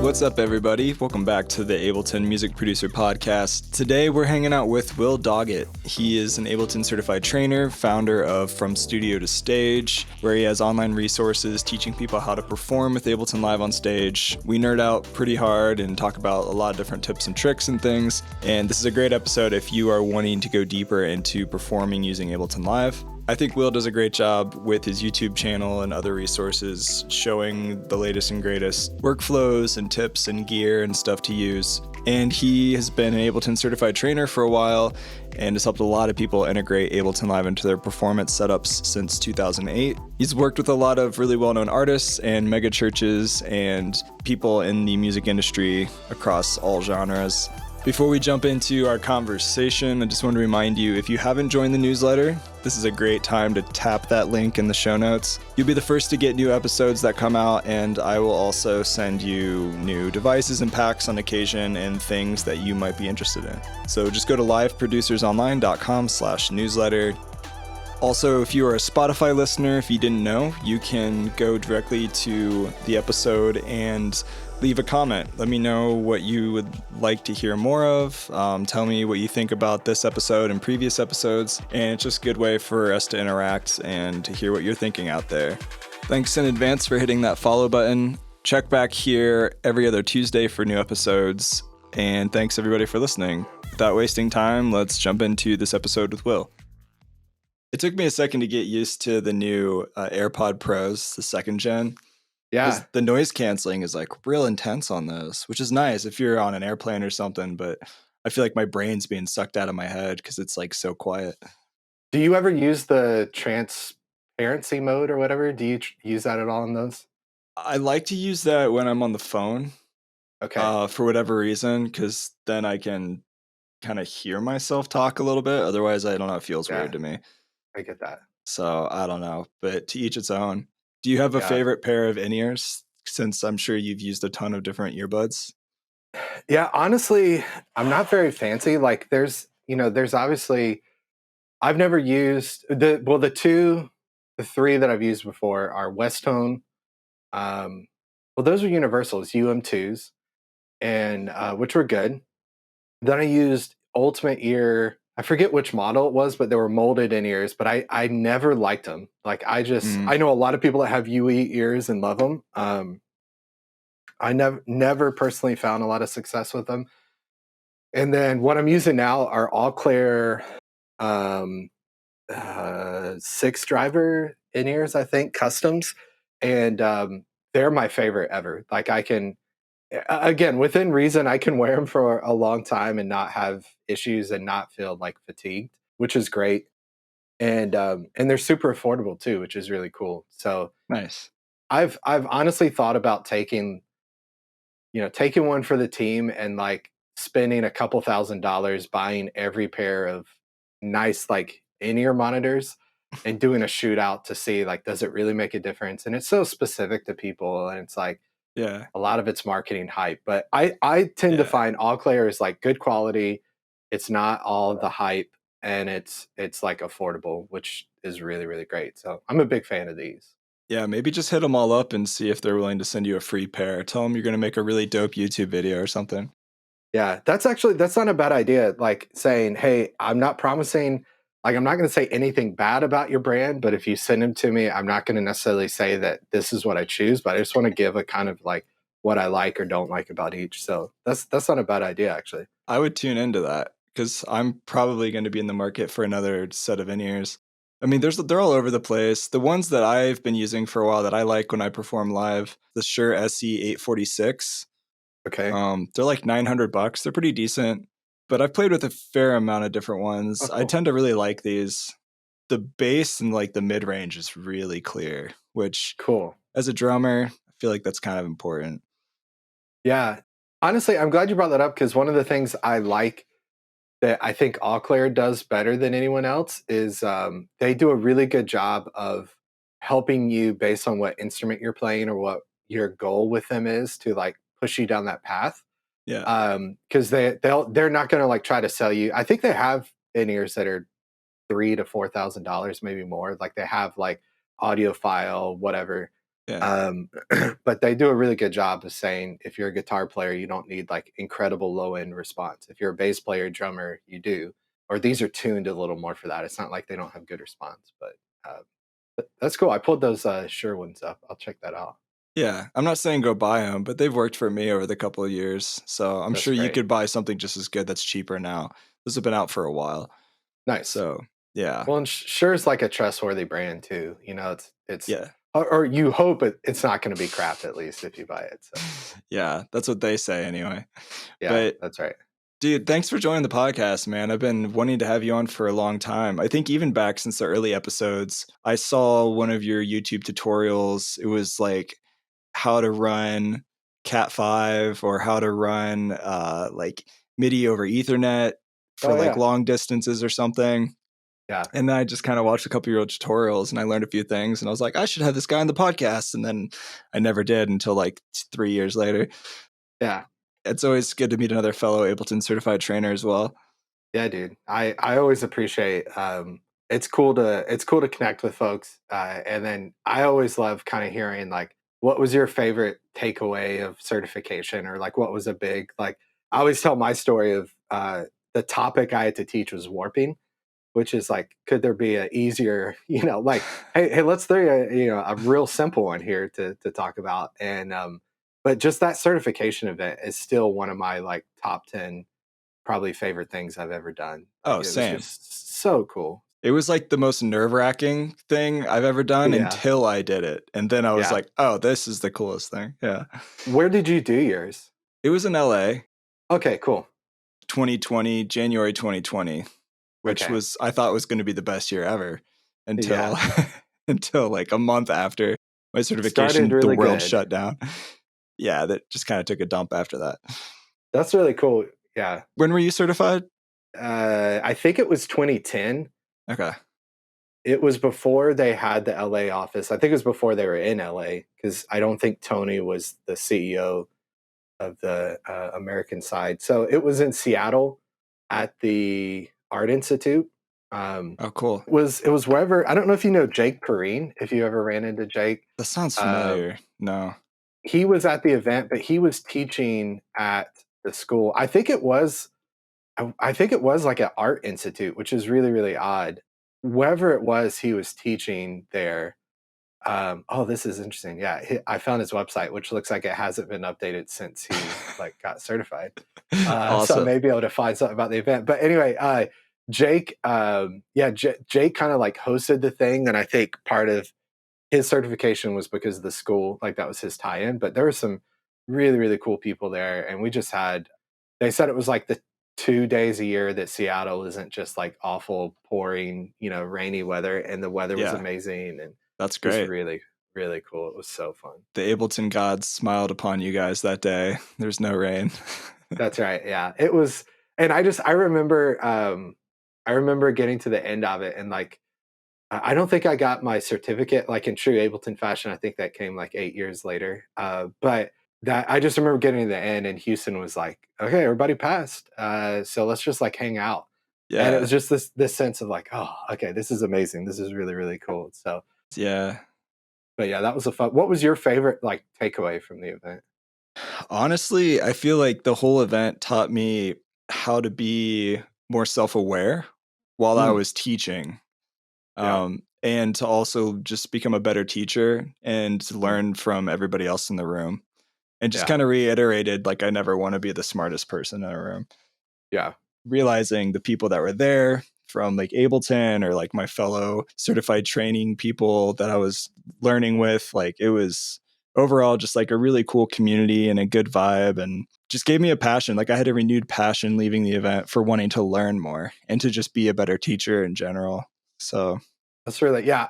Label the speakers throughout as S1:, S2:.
S1: What's up, everybody? Welcome back to the Ableton Music Producer Podcast. Today, we're hanging out with Will Doggett. He is an Ableton Certified Trainer, founder of From Studio to Stage, where he has online resources teaching people how to perform with Ableton Live on stage. We nerd out pretty hard and talk about a lot of different tips and tricks and things, and this is a great episode if you are wanting to go deeper into performing using Ableton Live. I think Will does a great job with his YouTube channel and other resources showing the latest and greatest workflows and tips and gear and stuff to use. And he has been an Ableton Certified Trainer for a while and has helped a lot of people integrate Ableton Live into their performance setups since 2008. He's worked with a lot of really well-known artists and mega churches and people in the music industry across all genres. Before we jump into our conversation, I just want to remind you, if you haven't joined the newsletter, this is a great time to tap that link in the show notes. You'll be the first to get new episodes that come out, and I will also send you new devices and packs on occasion and things that you might be interested in. So just go to liveproducersonline.com/newsletter. Also, if you are a Spotify listener, if you didn't know, you can go directly to the episode and leave a comment. Let me know what you would like to hear more of. Tell me what you think about this episode and previous episodes. And it's just a good way for us to interact and to hear what you're thinking out there. Thanks in advance for hitting that follow button. Check back here every other Tuesday for new episodes. And thanks everybody for listening. Without wasting time, let's jump into this episode with Will. It took me a second to get used to the new AirPod Pros, the second gen.
S2: Yeah,
S1: the noise canceling is like real intense on those, which is nice if you're on an airplane or something, but I feel like my brain's being sucked out of my head because it's like so quiet.
S2: do you ever use the transparency mode or whatever? Do you use that at all in those?
S1: I like to use that when I'm on the phone
S2: Okay.
S1: for whatever reason, because then I can kind of hear myself talk a little bit. Otherwise, I don't know, it feels weird to me.
S2: I get that.
S1: So I don't know, but to each its own. Do you have a
S2: Yeah.
S1: favorite pair of in-ears, since I'm sure you've used a ton of different earbuds?
S2: Yeah, honestly, I'm not very fancy. Like there's obviously I've never used the three that I've used before are Westone. Those are universals, UM2s, and which were good. Then I used Ultimate Ear. I forget which model it was, but they were molded in ears, but I never liked them. Like I know a lot of people that have UE ears and love them. I never personally found a lot of success with them. And then what I'm using now are All Clear 6 driver in ears, I think, customs. And they're my favorite ever. Like I can, again, within reason, I can wear them for a long time and not have issues and not feel like fatigued, which is great. And they're super affordable too, which is really cool. So
S1: Nice.
S2: I've honestly thought about taking one for the team and like spending a couple $1,000s buying every pair of nice like in-ear monitors and doing a shootout to see like does it really make a difference. And it's so specific to people, and it's like
S1: Yeah.
S2: a lot of it's marketing hype, but I tend to find All Clear is like good quality. It's not all the hype, and it's like affordable, which is really, really great. So I'm a big fan of these.
S1: Yeah, maybe just hit them all up and see if they're willing to send you a free pair. Tell them you're going to make a really dope YouTube video or something.
S2: Yeah, that's not a bad idea. Like saying, hey, I'm not promising, like, I'm not going to say anything bad about your brand, but if you send them to me, I'm not going to necessarily say that this is what I choose, but I just want to give a kind of like what I like or don't like about each. So that's not a bad idea, actually.
S1: I would tune into that because I'm probably going to be in the market for another set of in-ears. I mean, they're all over the place. The ones that I've been using for a while that I like when I perform live, the Shure SE846.
S2: Okay.
S1: They're like $900. They're pretty decent, but I've played with a fair amount of different ones.
S2: Oh, cool.
S1: I tend to really like these. The bass and like the mid-range is really clear, which
S2: Cool.
S1: as a drummer, I feel like that's kind of important.
S2: Yeah. Honestly, I'm glad you brought that up because one of the things I like that I think All Clear does better than anyone else is they do a really good job of helping you based on what instrument you're playing or what your goal with them is to like push you down that path.
S1: Yeah.
S2: Because they're not going to like try to sell you. I think they have in-ears that are $3,000 to $4,000, maybe more. Like they have like audiophile, whatever.
S1: Yeah.
S2: Um, but they do a really good job of saying if you're a guitar player, you don't need like incredible low end response. If you're a bass player, drummer, you do. Or these are tuned a little more for that. It's not like they don't have good response, but that's cool. I pulled those Shure ones up. I'll check that out.
S1: Yeah. I'm not saying go buy them, but they've worked for me over the couple of years. So I'm
S2: That's
S1: sure you
S2: great.
S1: could buy something just as good that's cheaper now. Those have been out for a while.
S2: Nice.
S1: So yeah.
S2: Well, and Shure's like a trustworthy brand too. It's
S1: Yeah.
S2: or you hope it's not going to be crap at least if you buy it. So
S1: Yeah. That's what they say anyway.
S2: yeah,
S1: But
S2: that's right.
S1: dude, thanks for joining the podcast, man. I've been wanting to have you on for a long time. I think even back since the early episodes, I saw one of your YouTube tutorials. It was like how to run Cat 5 or how to run like MIDI over Ethernet for
S2: Oh
S1: like
S2: yeah,
S1: long distances or something.
S2: yeah,
S1: And then I just kind of watched a couple of your tutorials and I learned a few things and I was like, I should have this guy on the podcast. And then I never did until like 3 years later.
S2: yeah.
S1: It's always good to meet another fellow Ableton certified trainer as well.
S2: Yeah, dude. I always appreciate it's cool to connect with folks. And then I always love kind of hearing like what was your favorite takeaway of certification or like what was a big like I always tell my story of the topic I had to teach was warping, which is like could there be a easier, like hey, let's throw a real simple one here to talk about and but just that certification event is still one of my like top 10 probably favorite things I've ever done. Like
S1: Oh,
S2: it was
S1: same.
S2: just so cool.
S1: It was like the most nerve-wracking thing I've ever done
S2: Yeah.
S1: until I did it. And then I was
S2: Yeah.
S1: like, oh, this is the coolest thing. Yeah.
S2: Where did you do yours?
S1: It was in LA,
S2: Okay, cool.
S1: 2020, January 2020, which
S2: Okay.
S1: was I thought was going to be the best year ever
S2: Yeah.
S1: until until like a month after my
S2: Started
S1: certification, the
S2: really
S1: world
S2: good.
S1: shut down. Yeah, that just kind of took a dump after that.
S2: That's really cool. Yeah.
S1: When were you certified?
S2: I think it was 2010.
S1: Okay.
S2: It was before they had the LA office. I think it was before they were in LA because I don't think Tony was the CEO of the American side. So it was in Seattle at the Art Institute.
S1: Oh, cool.
S2: It was wherever. I don't know if you know Jake Perrine. If you ever ran into Jake,
S1: That sounds
S2: um,
S1: familiar. No.
S2: he was at the event, but he was teaching at the school. I think it was like an art institute, which is really really odd. Wherever it was, he was teaching there. Oh, this is interesting. Yeah, I found his website, which looks like it hasn't been updated since he like got certified. So I
S1: Awesome.
S2: may be able to find something about the event. But anyway, Jake, Jake kind of like hosted the thing, and I think part of his certification was because of the school, like that was his tie-in. But there were some really really cool people there, and we just had. They said it was like the 2 days a year that Seattle isn't just like awful, pouring, rainy weather, and the weather was
S1: Yeah,
S2: amazing and
S1: that's
S2: just
S1: great.
S2: really really cool. It was so fun.
S1: The Ableton gods smiled upon you guys that day. There's no rain.
S2: That's right. Yeah. It was and I remember getting to the end of it and like I don't think I got my certificate like in true Ableton fashion. I think that came like 8 years later. But that I just remember getting to the end and Houston was like, okay, everybody passed. So let's just like hang out. And it was
S1: Yeah.
S2: just this sense of like, oh, okay, this is amazing. This is really, really cool. So
S1: Yeah.
S2: but yeah, that was a fun. What was your favorite like takeaway from the event?
S1: Honestly, I feel like the whole event taught me how to be more self-aware while I
S2: Mm,
S1: was teaching.
S2: yeah.
S1: And to also just become a better teacher and to
S2: Mm,
S1: learn from everybody else in the room. And just
S2: yeah.
S1: kind of reiterated like I never want to be the smartest person in a room.
S2: Yeah.
S1: Realizing the people that were there from like Ableton or like my fellow certified training people that I was learning with, like it was overall just like a really cool community and a good vibe and just gave me a passion. Like I had a renewed passion leaving the event for wanting to learn more and to just be a better teacher in general. So,
S2: That's really yeah.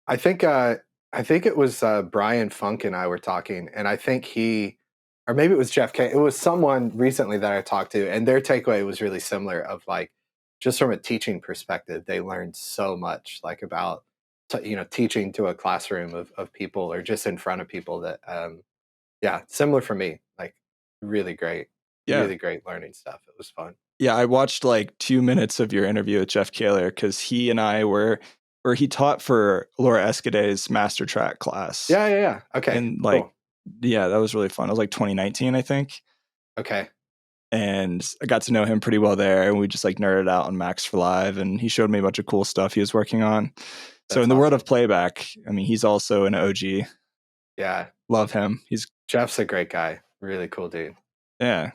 S2: I think it was Brian Funk and I were talking, and I think or maybe it was Jeff K. It was someone recently that I talked to, and their takeaway was really similar. Of like, just from a teaching perspective, they learned so much, like about teaching to a classroom of people or just in front of people. That yeah, similar for me. Like,
S1: yeah.
S2: really great learning stuff. It was fun.
S1: Yeah, I watched like 2 minutes of your interview with Jeff Kaler because he and I were or he taught for Laura Escudet's master track class.
S2: Yeah. Okay,
S1: And like,
S2: cool.
S1: yeah, that was really fun. It was like 2019, I think.
S2: Okay.
S1: And I got to know him pretty well there. And we just like nerded out on Max for Live. And he showed me a bunch of cool stuff he was working on. So in
S2: That's
S1: the world
S2: awesome.
S1: of playback, I mean, he's also an OG.
S2: Yeah.
S1: Love him. He's,
S2: Jeff's a great guy. Really cool dude.
S1: yeah.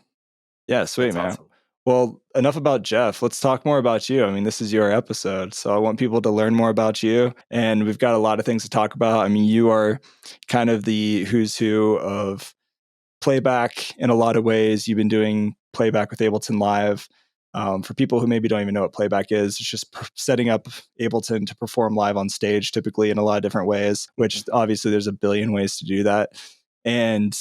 S1: Yeah, sweet,
S2: That's
S1: man.
S2: awesome.
S1: Well, enough about Jeff. Let's talk more about you. I mean, this is your episode, so I want people to learn more about you. And we've got a lot of things to talk about. I mean, you are kind of the who's who of playback in a lot of ways. You've been doing playback with Ableton Live. For people who maybe don't even know what playback is, it's just setting up Ableton to perform live on stage, typically in a lot of different ways, which obviously there's a billion ways to do that. And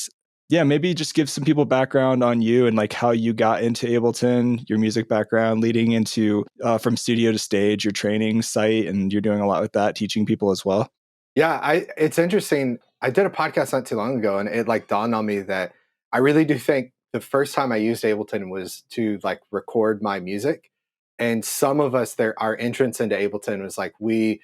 S1: yeah, maybe just give some people background on you and like how you got into Ableton, your music background, leading into from studio to stage, your training site, and you're doing a lot with that, teaching people as well.
S2: Yeah, it's interesting. I did a podcast not too long ago, and it like dawned on me that I really do think the first time I used Ableton was to like record my music. And some of us there, our entrance into Ableton was like we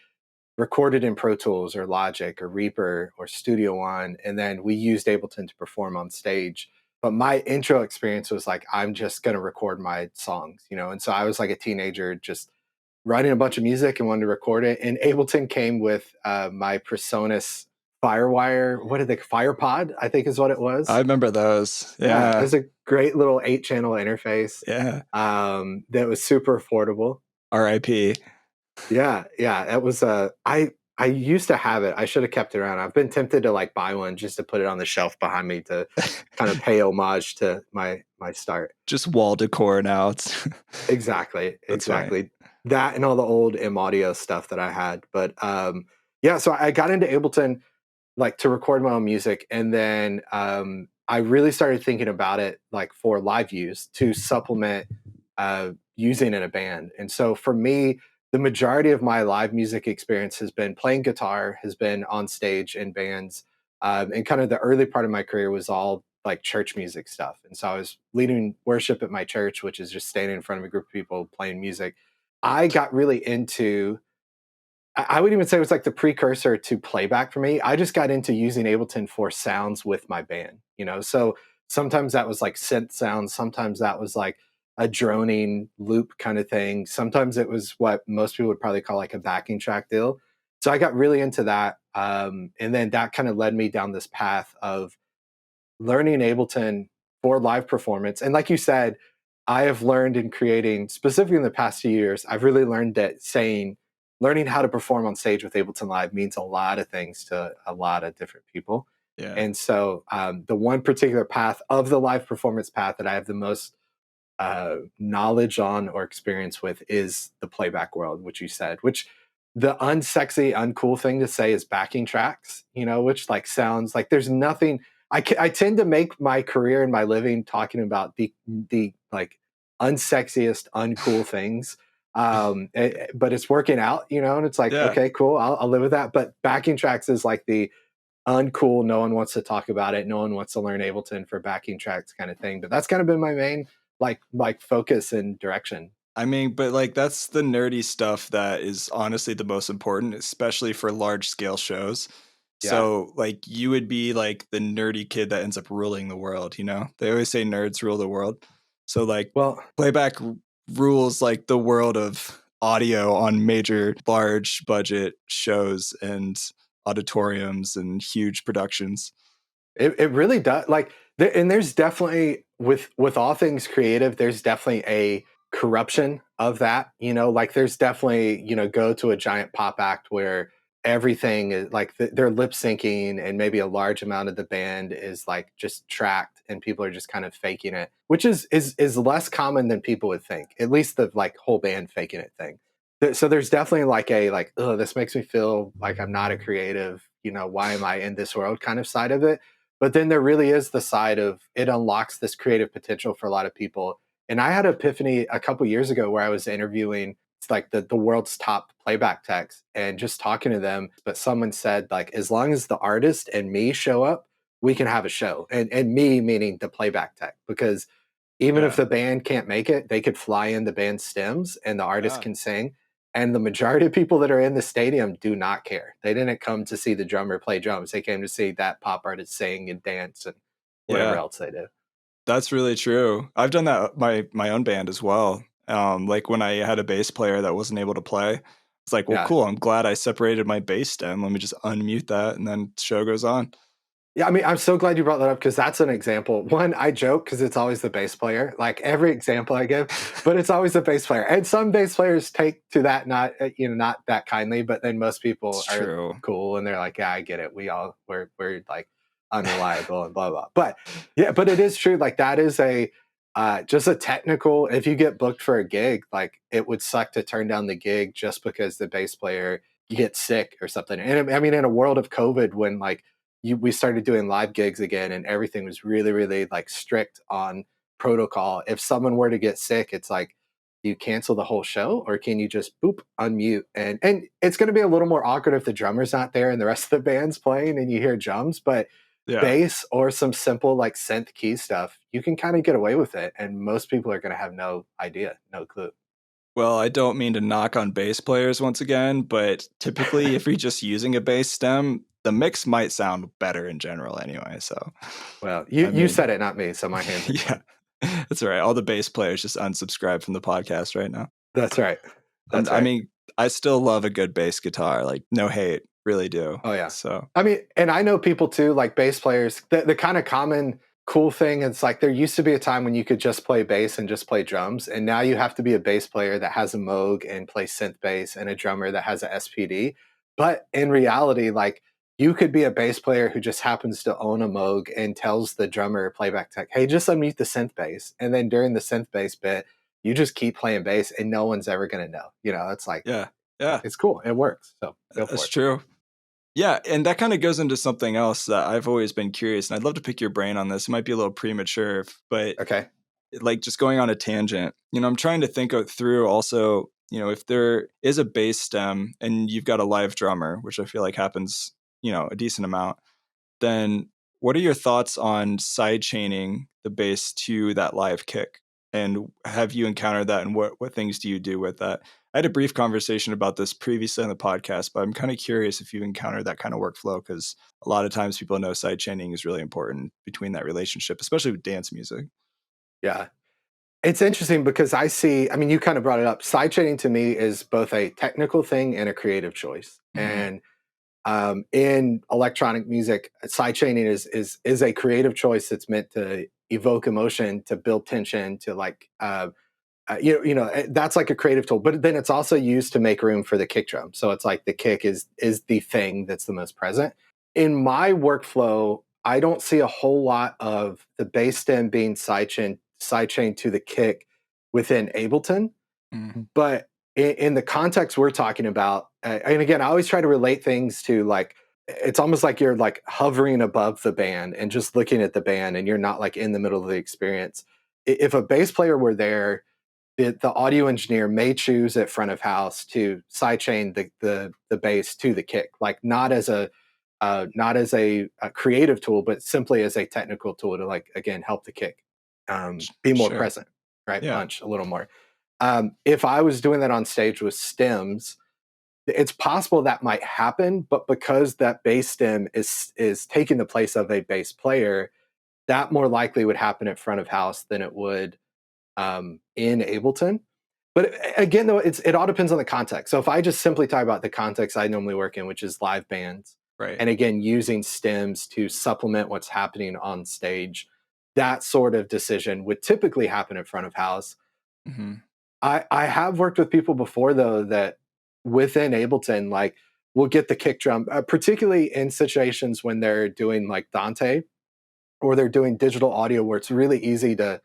S2: recorded in Pro Tools or Logic or Reaper or Studio One, and then we used Ableton to perform on stage. But my intro experience was like, I'm just gonna record my songs, you know. And so I was like a teenager, just writing a bunch of music and wanted to record it. And Ableton came with my Presonus Firewire. What did they? FirePod, I think is what it
S1: I
S2: was.
S1: remember those.
S2: Yeah, it
S1: Yeah.
S2: was a great little 8-channel interface
S1: Yeah.
S2: that was super affordable.
S1: RIP.
S2: Yeah, that was I used to have it. I should have kept it around. I've been tempted to like buy one just to put it on the shelf behind me to kind of pay homage to my start.
S1: Just wall decor now. It's
S2: Exactly,
S1: that's funny.
S2: exactly. That and all the old M Audio stuff that I had. But yeah, so I got into Ableton like to record my own music, and then I really started thinking about it like for live use to supplement using in a band. And so for me, the majority of my live music experience has been playing guitar, has been on stage in bands, and kind of the early part of my career was all like church music stuff. And so I was leading worship at my church, which is just standing in front of a group of people playing music. I got really into I would even say it was like the precursor to playback for me. I just got into using Ableton for sounds with my band, you know. So sometimes that was like synth sounds, sometimes that was like a droning loop kind of thing. Sometimes it was what most people would probably call like a backing track deal. So I got really into that. And then that kind of led me down this path of learning Ableton for live performance. And like you said, I have learned in creating, specifically in the past few years, I've really learned that learning how to perform on stage with Ableton Live means a lot of things to a lot of different people.
S1: Yeah.
S2: And so the one particular path of the live performance path that I have the most knowledge on or experience with is the playback world, which you said, which the unsexy, uncool thing to say is backing tracks, you know, which like sounds like there's nothing. I tend to make my career and my living talking about the like unsexiest, uncool things. But it's working out, you know, and it's like,
S1: Yeah.
S2: okay, cool, I'll live with that. But backing tracks is like the uncool. No one wants to talk about it. No one wants to learn Ableton for backing tracks kind of thing. But that's kind of been my main like focus and direction.
S1: I mean, but like that's the nerdy stuff that is honestly the most important, especially for large scale shows.
S2: Yeah.
S1: So like you would be like the nerdy kid that ends up ruling the world, you know? They always say nerds rule the world. So like
S2: Well,
S1: playback rules like the world of audio on major large budget shows and auditoriums and huge productions.
S2: it really does. Like, and there's definitely with all things creative, there's definitely a corruption of that. You know, like there's definitely go to a giant pop act where everything is like they're lip syncing, and maybe a large amount of the band is like just tracked, and people are just kind of faking it, which is less common than people would think. At least the like whole band faking it thing. So there's definitely like a like, oh, this makes me feel like I'm not a creative. You know, why am I in this world kind of side of it. But then there really is the side of it unlocks this creative potential for a lot of people. And I had an epiphany a couple years ago where I was interviewing like the world's top playback techs and just talking to them. But someone said, like, as long as the artist and me show up, we can have a show. And me meaning the playback tech, because even if
S1: Yeah.
S2: the band can't make it, they could fly in the band's stems and the artist
S1: Yeah.
S2: can sing. And the majority of people that are in the stadium do not care. They didn't come to see the drummer play drums. They came to see that pop artist sing and dance and whatever
S1: Yeah,
S2: else they do.
S1: that's really true. I've done that my own band as well. Like when I had a bass player that wasn't able to play, it's like, well,
S2: Yeah.
S1: cool. I'm glad I separated my bass stem. Let me just unmute that, and then the show goes on.
S2: Yeah, I mean, I'm so glad you brought that up because that's an example. One, I joke because it's always the bass player, like every example I give, but it's always the bass player. And some bass players take to that not not that kindly, but then most
S1: It's
S2: people are
S1: true.
S2: cool and they're like, yeah, I get it. We're like unreliable and blah blah. But yeah, but it is true. Like that is a just a technical. If you get booked for a gig, like it would suck to turn down the gig just because the bass player gets sick or something. And I mean, in a world of COVID, when like we started doing live gigs again and everything was really really like strict on protocol. If someone were to get sick, it's like, do you cancel the whole show or can you just boop unmute? And it's going to be a little more awkward if the drummer's not there and the rest of the band's playing and you hear drums, but
S1: Yeah.
S2: bass or some simple like synth key stuff, you can kind of get away with it and most people are going to have no idea, no clue.
S1: Well, I don't mean to knock on bass players once again, but typically, if you're just using a bass stem, the mix might sound better in general anyway. So,
S2: Well, you
S1: I
S2: you
S1: mean,
S2: said it, not me, so my hands are
S1: yeah,
S2: clean.
S1: that's all right. All the bass players just unsubscribe from the podcast right now.
S2: That's right. That's
S1: I
S2: right.
S1: mean, I still love a good bass guitar. Like, no hate, really do.
S2: Oh yeah.
S1: So,
S2: I mean, and I know people too, like bass players. The kind of common cool thing is like there used to be a time when you could just play bass and just play drums, and now you have to be a bass player that has a Moog and play synth bass, and a drummer that has a SPD. But in reality, like you could be a bass player who just happens to own a Moog and tells the drummer or playback tech, "Hey, just unmute the synth bass," and then during the synth bass bit, you just keep playing bass, and no one's ever gonna know. It's like
S1: yeah, yeah,
S2: it's cool. It works. So go for
S1: that's
S2: it.
S1: true. Yeah, and that kind of goes into something else that I've always been curious, and I'd love to pick your brain on this. It might be a little premature, but
S2: Okay.
S1: like just going on a tangent, I'm trying to think through also, if there is a bass stem and you've got a live drummer, which I feel like happens, a decent amount, then what are your thoughts on side chaining the bass to that live kick? And have you encountered that and what things do you do with that? I had a brief conversation about this previously on the podcast, but I'm kind of curious if you've encountered that kind of workflow because a lot of times people know side chaining is really important between that relationship, especially with dance music.
S2: Yeah. It's interesting because I mean, you kind of brought it up. Sidechaining to me is both a technical thing and a creative choice.
S1: Mm-hmm.
S2: And in electronic music, sidechaining is a creative choice that's meant to evoke emotion, to build tension, to like that's like a creative tool. But then it's also used to make room for the kick drum. So it's like the kick is the thing that's the most present in my workflow. I don't see a whole lot of the bass stem being sidechained to the kick within Ableton,
S1: Mm-hmm.
S2: but in the context we're talking about, and again, I always try to relate things to like it's almost like you're like hovering above the band and just looking at the band, and you're not like in the middle of the experience. If a bass player were there, the audio engineer may choose at front of house to sidechain the bass to the kick, like not as a creative tool, but simply as a technical tool to like again help the kick be more
S1: Sure.
S2: present, right?
S1: Yeah.
S2: Punch a little more. If I was doing that on stage with stems, it's possible that might happen, but because that bass stem is taking the place of a bass player, that more likely would happen at front of house than it would in Ableton. But again, though, it all depends on the context. So if I just simply talk about the context I normally work in, which is live bands,
S1: Right.
S2: and again using stems to supplement what's happening on stage, that sort of decision would typically happen in front of house.
S1: Mm-hmm.
S2: I have worked with people before though that within Ableton, like will get the kick drum, particularly in situations when they're doing like Dante or they're doing digital audio where it's really easy to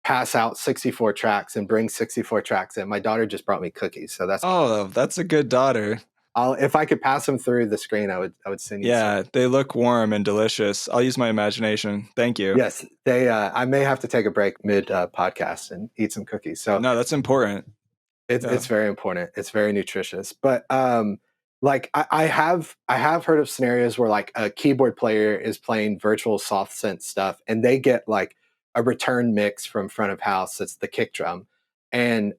S2: pass out 64 tracks and bring 64 tracks in. My daughter just brought me cookies, so that's
S1: Oh, that's a good daughter.
S2: if I could pass them through the screen, I would send you some.
S1: Yeah, they look warm and delicious. I'll use my imagination. Thank you.
S2: Yes, they. I may have to take a break mid podcast and eat some cookies. So
S1: No, that's important.
S2: it's
S1: Yeah.
S2: very important. It's very nutritious. But like I have heard of scenarios where like a keyboard player is playing virtual soft synth stuff, and they get like a return mix from front of house. That's the kick drum, and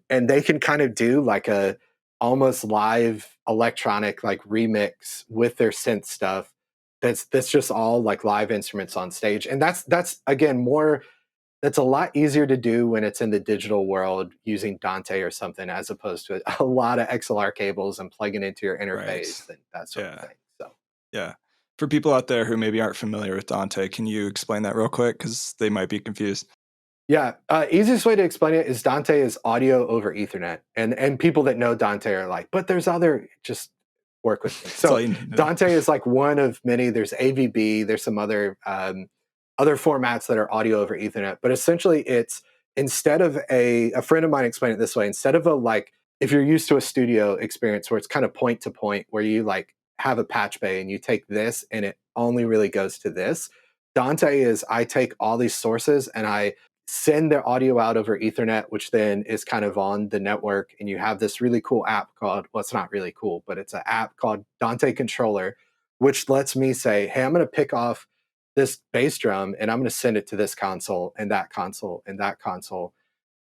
S2: they can kind of do like a almost live electronic like remix with their synth stuff. That's just all like live instruments on stage, and that's again more. That's a lot easier to do when it's in the digital world using Dante or something, as opposed to a lot of XLR cables and plugging into your
S1: Right.
S2: interface and that sort of
S1: Yeah.
S2: thing. So
S1: Yeah. For people out there who maybe aren't familiar with Dante, can you explain that real quick? Because they might be confused.
S2: yeah, easiest way to explain it is Dante is audio over Ethernet, and people that know Dante are like, but there's other. Just work with me.
S1: That's all
S2: So
S1: you need to know.
S2: Dante is like one of many. There's AVB. There's some other formats that are audio over Ethernet, but essentially it's instead of a friend of mine explained it this way. Instead of a like if you're used to a studio experience where it's kind of point to point, where you like have a patch bay and you take this and it only really goes to this. Dante is I take all these sources and I send their audio out over Ethernet, which then is kind of on the network. And you have this really cool app called, well, it's not really cool, but it's an app called Dante Controller, which lets me say, hey, I'm going to pick off this bass drum and I'm going to send it to this console and that console and that console.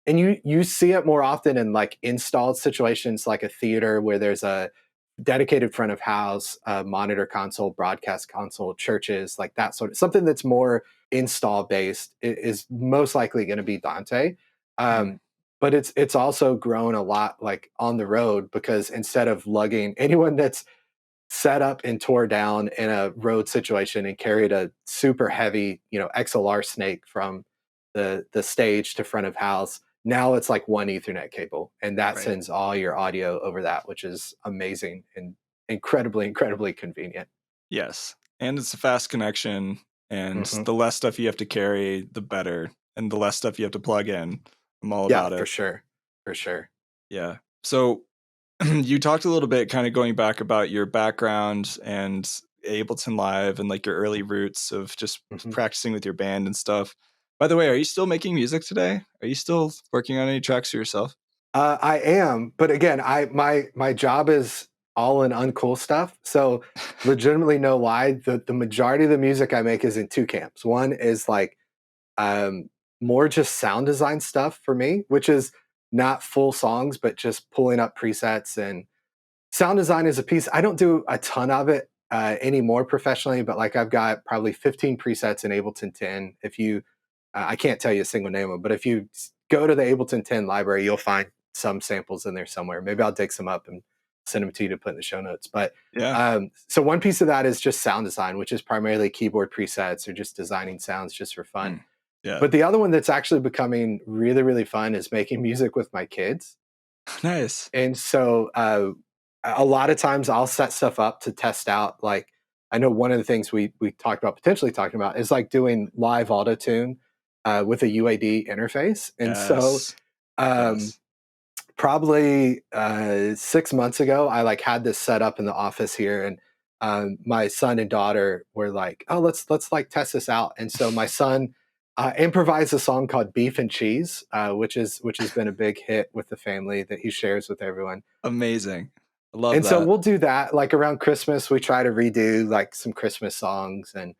S2: And you see it more often in like installed situations like a theater where there's a dedicated front of house, monitor console, broadcast console, churches, like that sort of something that's more install based is most likely going to be Dante.
S1: Hmm.
S2: Um, but it's also grown a lot like on the road because instead of lugging anyone that's set up and tore down in a road situation and carried a super heavy, XLR snake from the stage to front of house. Now it's like one Ethernet cable, and that
S1: Right.
S2: sends all your audio over that, which is amazing and incredibly, incredibly convenient.
S1: Yes. And it's a fast connection. And
S2: Hmm.
S1: the less stuff you have to carry, the better. And the less stuff you have to plug in. I'm all
S2: Yeah,
S1: about
S2: for
S1: it.
S2: sure, for sure.
S1: Yeah. So you talked a little bit kind of going back about your background and Ableton Live and like your early roots of just
S2: Hmm.
S1: practicing with your band and stuff. By the way, are you still making music today? Are you still working on any tracks for yourself?
S2: I am, but again, my job is all in uncool stuff. So, legitimately, no lie, the majority of the music I make is in two camps. One is like um, more just sound design stuff for me, which is not full songs, but just pulling up presets and sound design is a piece. I don't do a ton of it anymore professionally, but like I've got probably 15 presets in Ableton 10. If you, I can't tell you a single name of them, but if you go to the Ableton 10 library, you'll find some samples in there somewhere. Maybe I'll dig some up and send them to you to put in the show notes. But
S1: Yeah.
S2: so one piece of that is just sound design, which is primarily keyboard presets or just designing sounds just for fun.
S1: Hmm. Yeah.
S2: But the other one that's actually becoming really, really fun is making music with my kids.
S1: Nice.
S2: And so a lot of times I'll set stuff up to test out. Like I know one of the things we talked about potentially talking about is like doing live auto tune with a UAD interface. And so
S1: Yes.
S2: um,
S1: Yes.
S2: probably 6 months ago, I like had this set up in the office here, and my son and daughter were like, "Oh, let's like test this out." And so my son improvised a song called "Beef and Cheese," which has been a big hit with the family that he shares with everyone.
S1: Amazing. I love
S2: And so
S1: that.
S2: we'll do that like around Christmas. We try to redo like some Christmas songs, and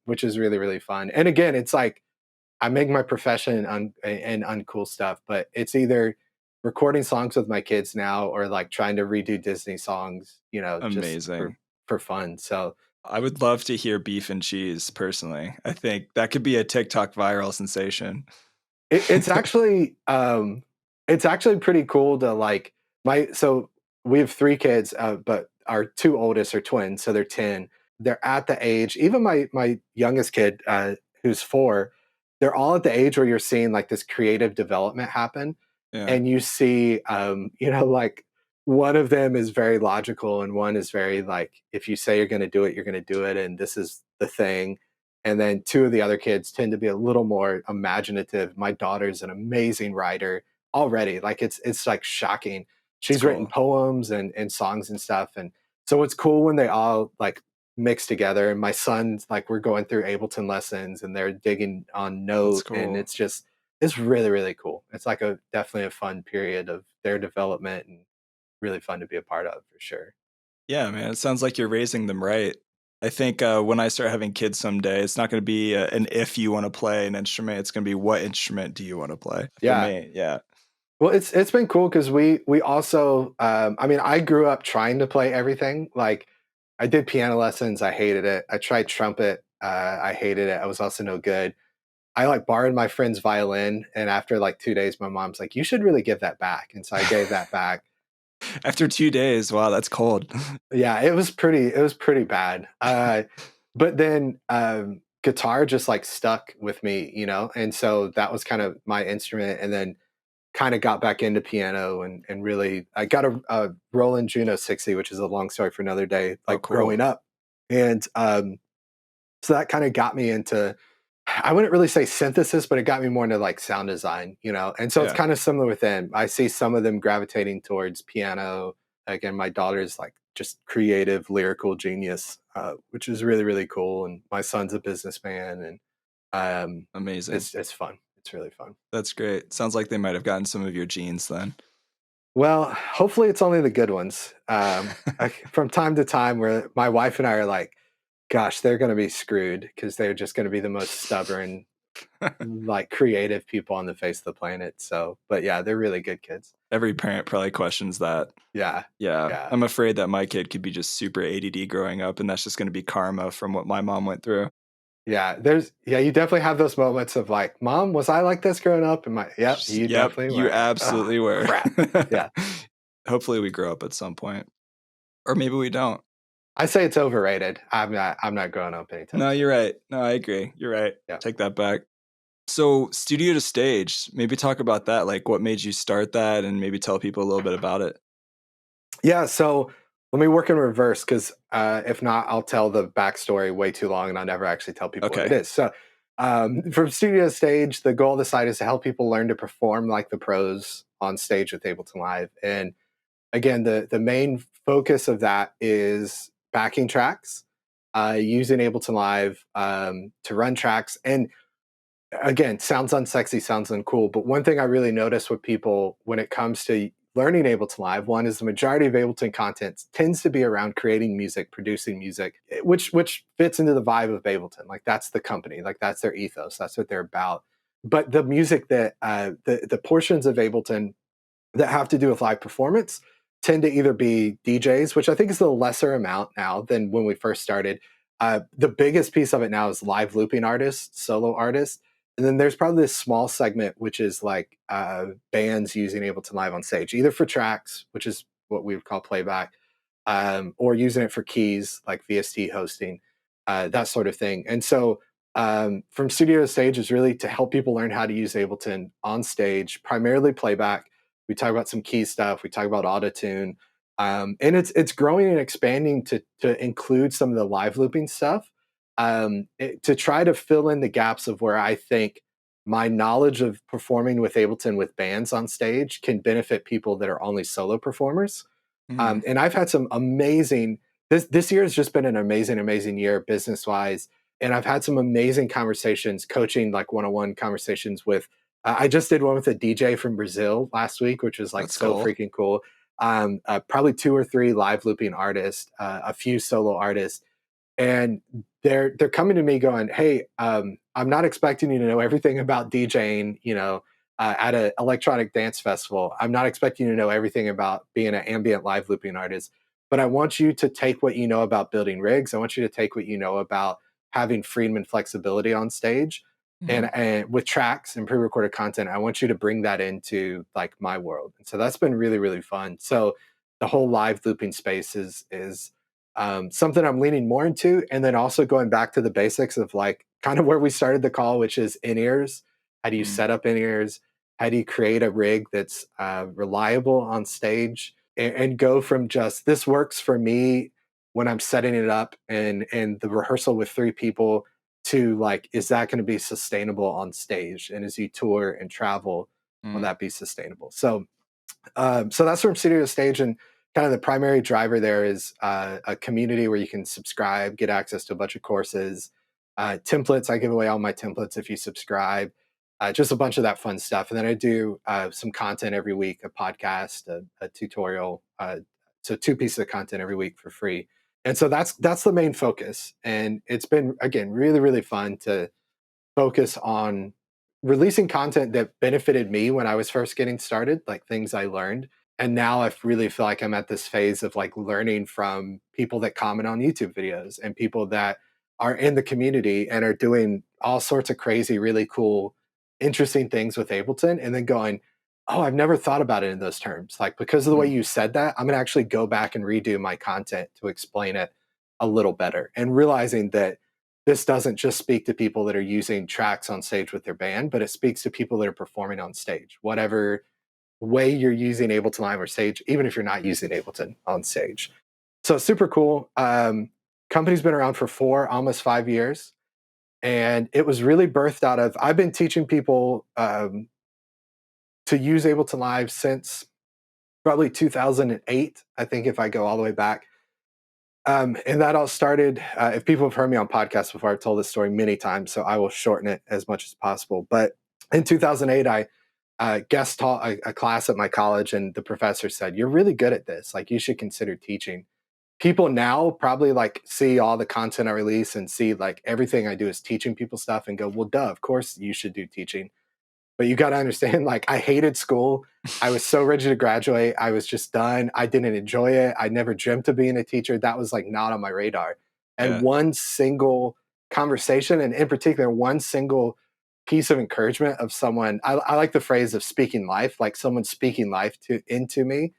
S2: which is really really fun. And again, it's like I make my profession and uncool stuff, but it's either recording songs with my kids now or like trying to redo Disney songs, just
S1: Amazing.
S2: for fun. So
S1: I would love to hear beef and cheese personally. I think that could be a TikTok viral sensation.
S2: it, it's actually um it's actually pretty cool to like my so we have three kids, but our two oldest are twins, so they're 10. They're at the age, even my youngest kid, who's 4, they're all at the age where you're seeing like this creative development happen.
S1: Yeah.
S2: And you see like one of them is very logical and one is very like if you say you're going to do it, you're going to do it, and this is the thing. And then two of the other kids tend to be a little more imaginative. My daughter's an amazing writer already. Like it's like shocking.
S1: It's
S2: She's written
S1: cool.
S2: poems and songs and stuff. And so it's cool when they all like mix together. And my son's like we're going through Ableton lessons and they're digging on
S1: That's
S2: note, and
S1: cool.
S2: it's really, really cool. It's like a definitely a fun period of their development and really fun to be a part of for sure.
S1: Yeah, man. It sounds like you're raising them right. I think when I start having kids someday, it's not going to be an if you want to play an instrument. It's going to be what instrument do you want to play for
S2: Yeah.
S1: me. Yeah.
S2: Well, it's been cool because we also I mean, I grew up trying to play everything. Like I did piano lessons, I hated it. I tried trumpet, I hated it. I was also no good. I like borrowed my friend's violin, and after like 2 days, my mom's like, "You should really give that back." And so I gave that back.
S1: After 2 days, wow, that's cold.
S2: Yeah, it was pretty bad. But then guitar just like stuck with me, and so that was kind of my instrument. And then kind of got back into piano and really I got a Roland Juno 60, which is a long story for another day,
S1: Oh,
S2: like
S1: cool.
S2: growing up. And so that kind of got me into, I wouldn't really say synthesis, but it got me more into like sound design. And so it's
S1: Yeah,
S2: kind of similar with them. I see some of them gravitating towards piano. Again, my daughter's like just creative, lyrical genius, which is really, really cool. And my son's a businessman, and um,
S1: amazing.
S2: it's fun. It's really fun.
S1: That's great. Sounds like they might have gotten some of your genes then.
S2: Well, hopefully it's only the good ones. From time to time, where my wife and I are like, "Gosh, they're going to be screwed because they're just going to be the most stubborn, like creative people on the face of the planet." So, but yeah, they're really good kids.
S1: Every parent probably questions that.
S2: Yeah,
S1: Yeah,
S2: yeah,
S1: I'm afraid that my kid could be just super ADD growing up, and that's just going to be karma from what my mom went through.
S2: yeah. You definitely have those moments of like, "Mom, was I like this growing up?" And yep, you
S1: Yep,
S2: definitely
S1: you
S2: were. Oh,
S1: absolutely were.
S2: crap. Yeah,
S1: Hopefully, we grow up at some point, or maybe we don't.
S2: I say it's overrated. I'm not growing up anytime
S1: No,
S2: soon.
S1: you're right. No, I agree. You're right.
S2: Yeah.
S1: Take that back. So, studio to stage, maybe talk about that. Like, what made you start that, and maybe tell people a little bit about it.
S2: Yeah, so let me work in reverse because if not, I'll tell the backstory way too long and I'll never actually tell people what it
S1: Okay.
S2: is. So, from studio to stage, the goal of the site is to help people learn to perform like the pros on stage with Ableton Live. And again, the main focus of that is backing tracks, using Ableton Live to run tracks. And again, sounds unsexy, sounds uncool. But one thing I really notice with people when it comes to learning Ableton Live, one is the majority of Ableton content tends to be around creating music, producing music, which fits into the vibe of Ableton. Like that's the company, like that's their ethos, that's what they're about. But the music that the portions of Ableton that have to do with live performance tend to either be DJs, which I think is a lesser amount now than when we first started. The biggest piece of it now is live looping artists, solo artists. And then there's probably this small segment, which is like bands using Ableton Live on stage, either for tracks, which is what we would call playback, or using it for keys, like VST hosting, that sort of thing. And so from studio to stage is really to help people learn how to use Ableton on stage, primarily playback. We talk about some key stuff. We talk about autotune, and it's growing and expanding to include some of the live looping stuff, to try to fill in the gaps of where I think my knowledge of performing with Ableton with bands on stage can benefit people that are only solo performers.
S1: Mm,
S2: And I've had some amazing. This year has just been an amazing year business wise, and I've had some amazing conversations, coaching like one on one conversations with. I just did one with a DJ from Brazil last week, which was like
S1: that's
S2: so
S1: cool.
S2: freaking cool. Probably two or three live looping artists, a few solo artists, and they're coming to me going, "Hey, I'm not expecting you to know everything about DJing, at an electronic dance festival. I'm not expecting you to know everything about being an ambient live looping artist, but I want you to take what you know about building rigs. I want you to take what you know about having freedom and flexibility on stage,
S1: Mhm,
S2: and with tracks and pre-recorded content. I want you to bring that into like my world." And so that's been really really fun. So the whole live looping space is something I'm leaning more into. And then also going back to the basics of like kind of where we started the call, which is in ears. How do you
S1: mm,
S2: set up in ears? How do you create a rig that's reliable on stage, and go from just this works for me when I'm setting it up and the rehearsal with three people to like, is that going to be sustainable on stage? And as you tour and travel, will
S1: mm,
S2: that be sustainable? So that's from studio to stage, and kind of the primary driver there is a community where you can subscribe, get access to a bunch of courses, templates. I give away all my templates if you subscribe. Just a bunch of that fun stuff, and then I do some content every week, a podcast, a tutorial. So two pieces of content every week for free, and so that's the main focus. And it's been again really really fun to focus on releasing content that benefited me when I was first getting started, like things I learned. And now I really feel like I'm at this phase of like learning from people that comment on YouTube videos and people that are in the community and are doing all sorts of crazy, really cool, interesting things with Ableton, and then going, oh, I've never thought about it in those terms. Like, because of the way
S1: Mm,
S2: you said that, I'm going to actually go back and redo my content to explain it a little better, and realizing that this doesn't just speak to people that are using tracks on stage with their band, but it speaks to people that are performing on stage, whatever way you're using Ableton Live or Stage, even if you're not using Ableton on stage. So super cool. Company's been around for 4, almost 5 years. And it was really birthed out of, I've been teaching people to use Ableton Live since probably 2008, I think, if I go all the way back. And that all started, if people have heard me on podcasts before, I've told this story many times, so I will shorten it as much as possible. But in 2008, I guest taught a class at my college, and the professor said, "You're really good at this. Like, you should consider teaching." People now probably like see all the content I release and see like everything I do is teaching people stuff and go, "Well, duh, of course you should do teaching." But you got to understand, like, I hated school. I was so ready to graduate. I was just done. I didn't enjoy it. I never dreamt of being a teacher. That was like not on my radar. And
S1: yeah.
S2: one single conversation, and in particular, one single piece of encouragement of someone, I like the phrase of speaking life, like someone speaking life to into me.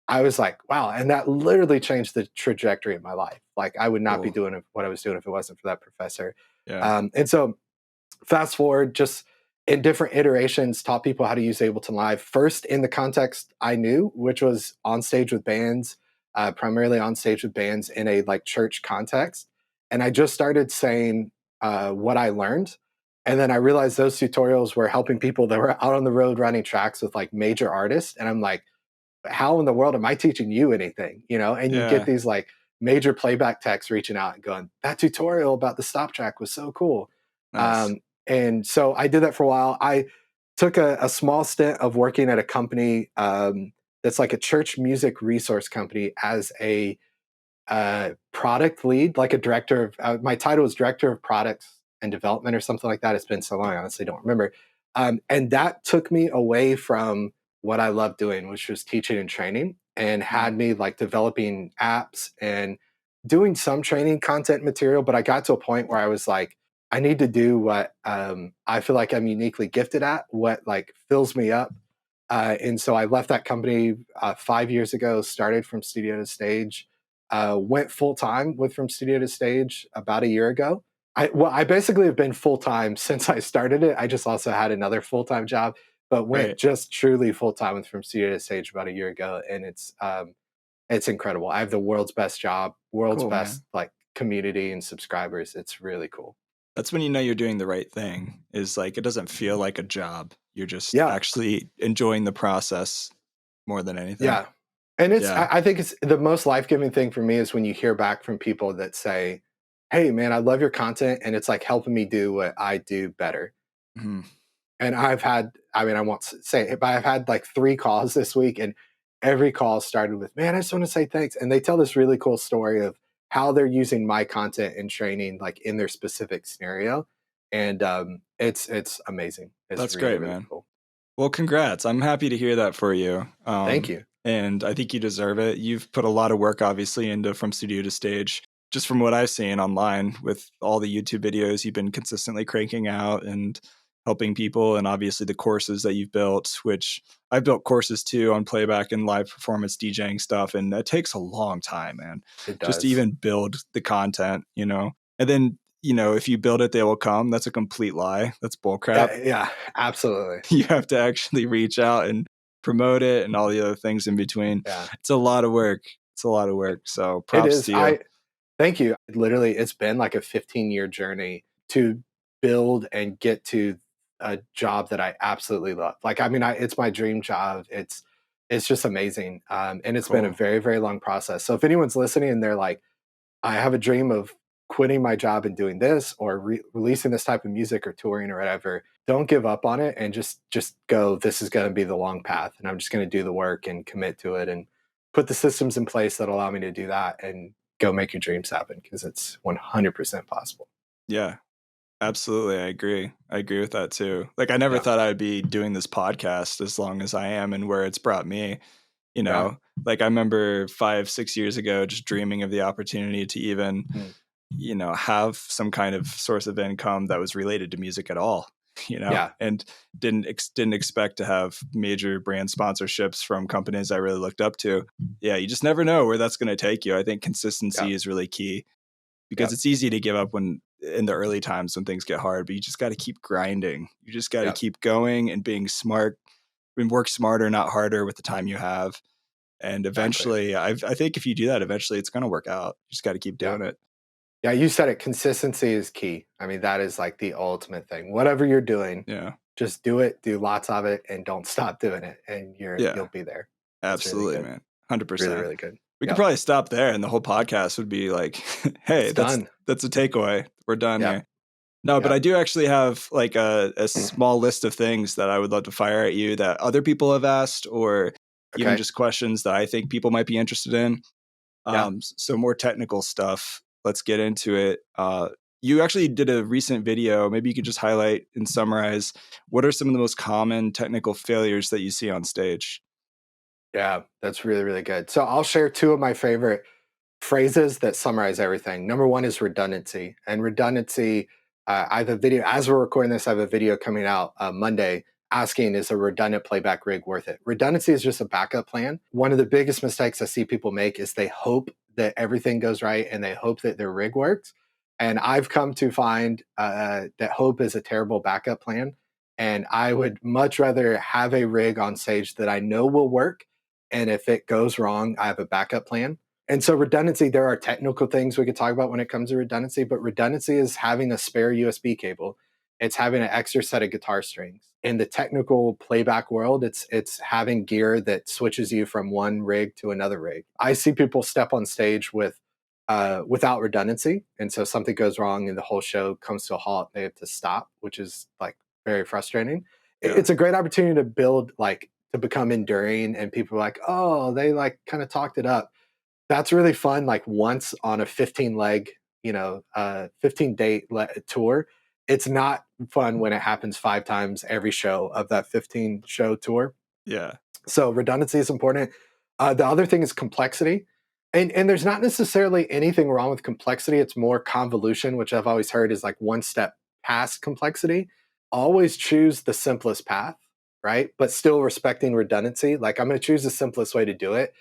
S2: I was like, wow. And that literally changed the trajectory of my life. Like, I would not be
S1: Cool.
S2: doing what I was doing if it wasn't for that professor.
S1: Yeah.
S2: And so fast forward, just in different iterations, taught people how to use Ableton Live. First, in the context I knew, which was on stage with bands, primarily on stage with bands in a like church context. And I just started saying what I learned. And then I realized those tutorials were helping people that were out on the road running tracks with like major artists. And I'm like, how in the world am I teaching you anything? You know, and you get
S1: Yeah.
S2: these like major playback techs reaching out and going, that tutorial about the stop track was so cool.
S1: Nice.
S2: And so I did that for a while. I took a small stint of working at a company that's like a church music resource company as a product lead, like a director of, my title was director of products and development or something like that. It's been so long, I honestly don't remember. And that took me away from what I love doing, which was teaching and training, and
S1: Mm,
S2: had me like developing apps and doing some training content material. But I got to a point where I was like, I need to do what I feel like I'm uniquely gifted at, what like fills me up. And so I left that company 5 years ago, started from studio to stage, went full time with From Studio to Stage about a year ago. I basically have been full time since I started it. I just also had another full time job, but went
S1: right.
S2: just truly full time with From Studio to Stage about a year ago, and it's incredible. I have the world's best job, world's
S1: Cool,
S2: best
S1: man.
S2: like community and subscribers. It's really cool.
S1: That's when you know you're doing the right thing. Is like it doesn't feel like a job. You're just
S2: Yeah,
S1: actually enjoying the process more than anything.
S2: yeah. And it's
S1: Yeah.
S2: I think it's the most life-giving thing for me is when you hear back from people that say, "Hey man, I love your content and it's like helping me do what I do better."
S1: Mhm.
S2: And I've had, I mean, I won't say it, but I've had like 3 calls this week, and every call started with, "Man, I just want to say thanks." And they tell this really cool story of how they're using my content and training like in their specific scenario. And it's amazing. It's
S1: That's
S2: really,
S1: great,
S2: really
S1: man.
S2: cool.
S1: Well, congrats. I'm happy to hear that for you.
S2: Thank you.
S1: And I think you deserve it. You've put a lot of work, obviously, into From Studio to Stage. Just from what I've seen online with all the YouTube videos you've been consistently cranking out and helping people, and obviously the courses that you've built, which I've built courses too on playback and live performance DJing stuff. And it takes a long time, man,
S2: It
S1: just to
S2: does.
S1: even build the content, you know? And then, you know, if you build it, they will come. That's a complete lie. That's bullcrap.
S2: Yeah, absolutely.
S1: You have to actually reach out and promote it and all the other things in between.
S2: Yeah,
S1: It's a lot of work. It's a lot of work. So
S2: it
S1: props
S2: is.
S1: to you.
S2: Thank you. Literally, it's been like a 15-year journey to build and get to a job that I absolutely love. Like, I mean, it's my dream job. It's just amazing, and it's been a
S1: Cool.
S2: very, very long process. So if anyone's listening and they're like, I have a dream of quitting my job and doing this, or releasing this type of music or touring or whatever, don't give up on it, and just go, this is going to be the long path, and I'm just going to do the work and commit to it and put the systems in place that allow me to do that, and go make your dreams happen, because it's 100% possible.
S1: Yeah. Absolutely. I agree with that too. Like, I never
S2: Yeah.
S1: thought I'd be doing this podcast as long as I am and where it's brought me, you
S2: Yeah.
S1: know, like I remember 5, 6 years ago, just dreaming of the opportunity to even,
S2: Mm.
S1: have some kind of source of income that was related to music at all,
S2: Yeah.
S1: and didn't expect to have major brand sponsorships from companies I really looked up to. Yeah. You just never know where that's going to take you. I think
S2: Yeah.
S1: consistency is really key
S2: Yeah.
S1: because it's easy to give up when in the early times when things get hard, but you just got to keep grinding. You just got to
S2: Yeah.
S1: keep going and being smart and work smarter, not harder with the time you have. And
S2: Exactly.
S1: eventually, I think if you do that, eventually it's going to work out. You just got to keep
S2: Yeah.
S1: doing it.
S2: Yeah, you said it. Consistency is key. I mean, that is like the ultimate thing. Whatever you're doing,
S1: Yeah.
S2: just do it, do lots of it, and don't stop doing it, and you'll
S1: Yeah.
S2: be there. That's really
S1: Absolutely,
S2: good.
S1: man.
S2: Really,
S1: 100%.
S2: really good.
S1: We could
S2: Yep.
S1: probably stop there and the whole podcast would be like, hey,
S2: It's done.
S1: that's a takeaway. We're done
S2: Yep.
S1: here. No, but I
S2: Yep.
S1: do actually have like a small list of things that I would love to fire at you that other people have asked, or even
S2: Okay.
S1: just questions that I think people might be interested in.
S2: Yeah.
S1: So more technical stuff. Let's get into it. You actually did a recent video. Maybe you could just highlight and summarize what are some of the most common technical failures that you see on stage?
S2: Yeah. That's really, really good. So I'll share two of my favorite phrases that summarize everything. Number one is redundancy. And redundancy, I have a video, as we're recording this, I have a video coming out Monday asking, is a redundant playback rig worth it? Redundancy is just a backup plan. One of the biggest mistakes I see people make is they hope that everything goes right and they hope that their rig works. And I've come to find that hope is a terrible backup plan. And I would much rather have a rig on stage that I know will work. And if it goes wrong, I have a backup plan. And so redundancy, there are technical things we could talk about when it comes to redundancy, but redundancy is having a spare USB cable. It's having an extra set of guitar strings. In the technical playback world, it's having gear that switches you from one rig to another rig. I see people step on stage without redundancy, and so something goes wrong and the whole show comes to a halt. They have to stop, which is like very frustrating.
S1: Yeah.
S2: It's a great opportunity to build like to become enduring, and people are like, oh, they like kind of talked it up. That's really fun, like, once on a 15 leg, 15 date tour. It's not fun when it happens 5 times every show of that 15 show tour.
S1: Yeah.
S2: So redundancy is important. The other thing is complexity. And there's not necessarily anything wrong with complexity. It's more convolution, which I've always heard is like one step past complexity. Always choose the simplest path, right? But still respecting redundancy. Like I'm going to choose the simplest way to do it.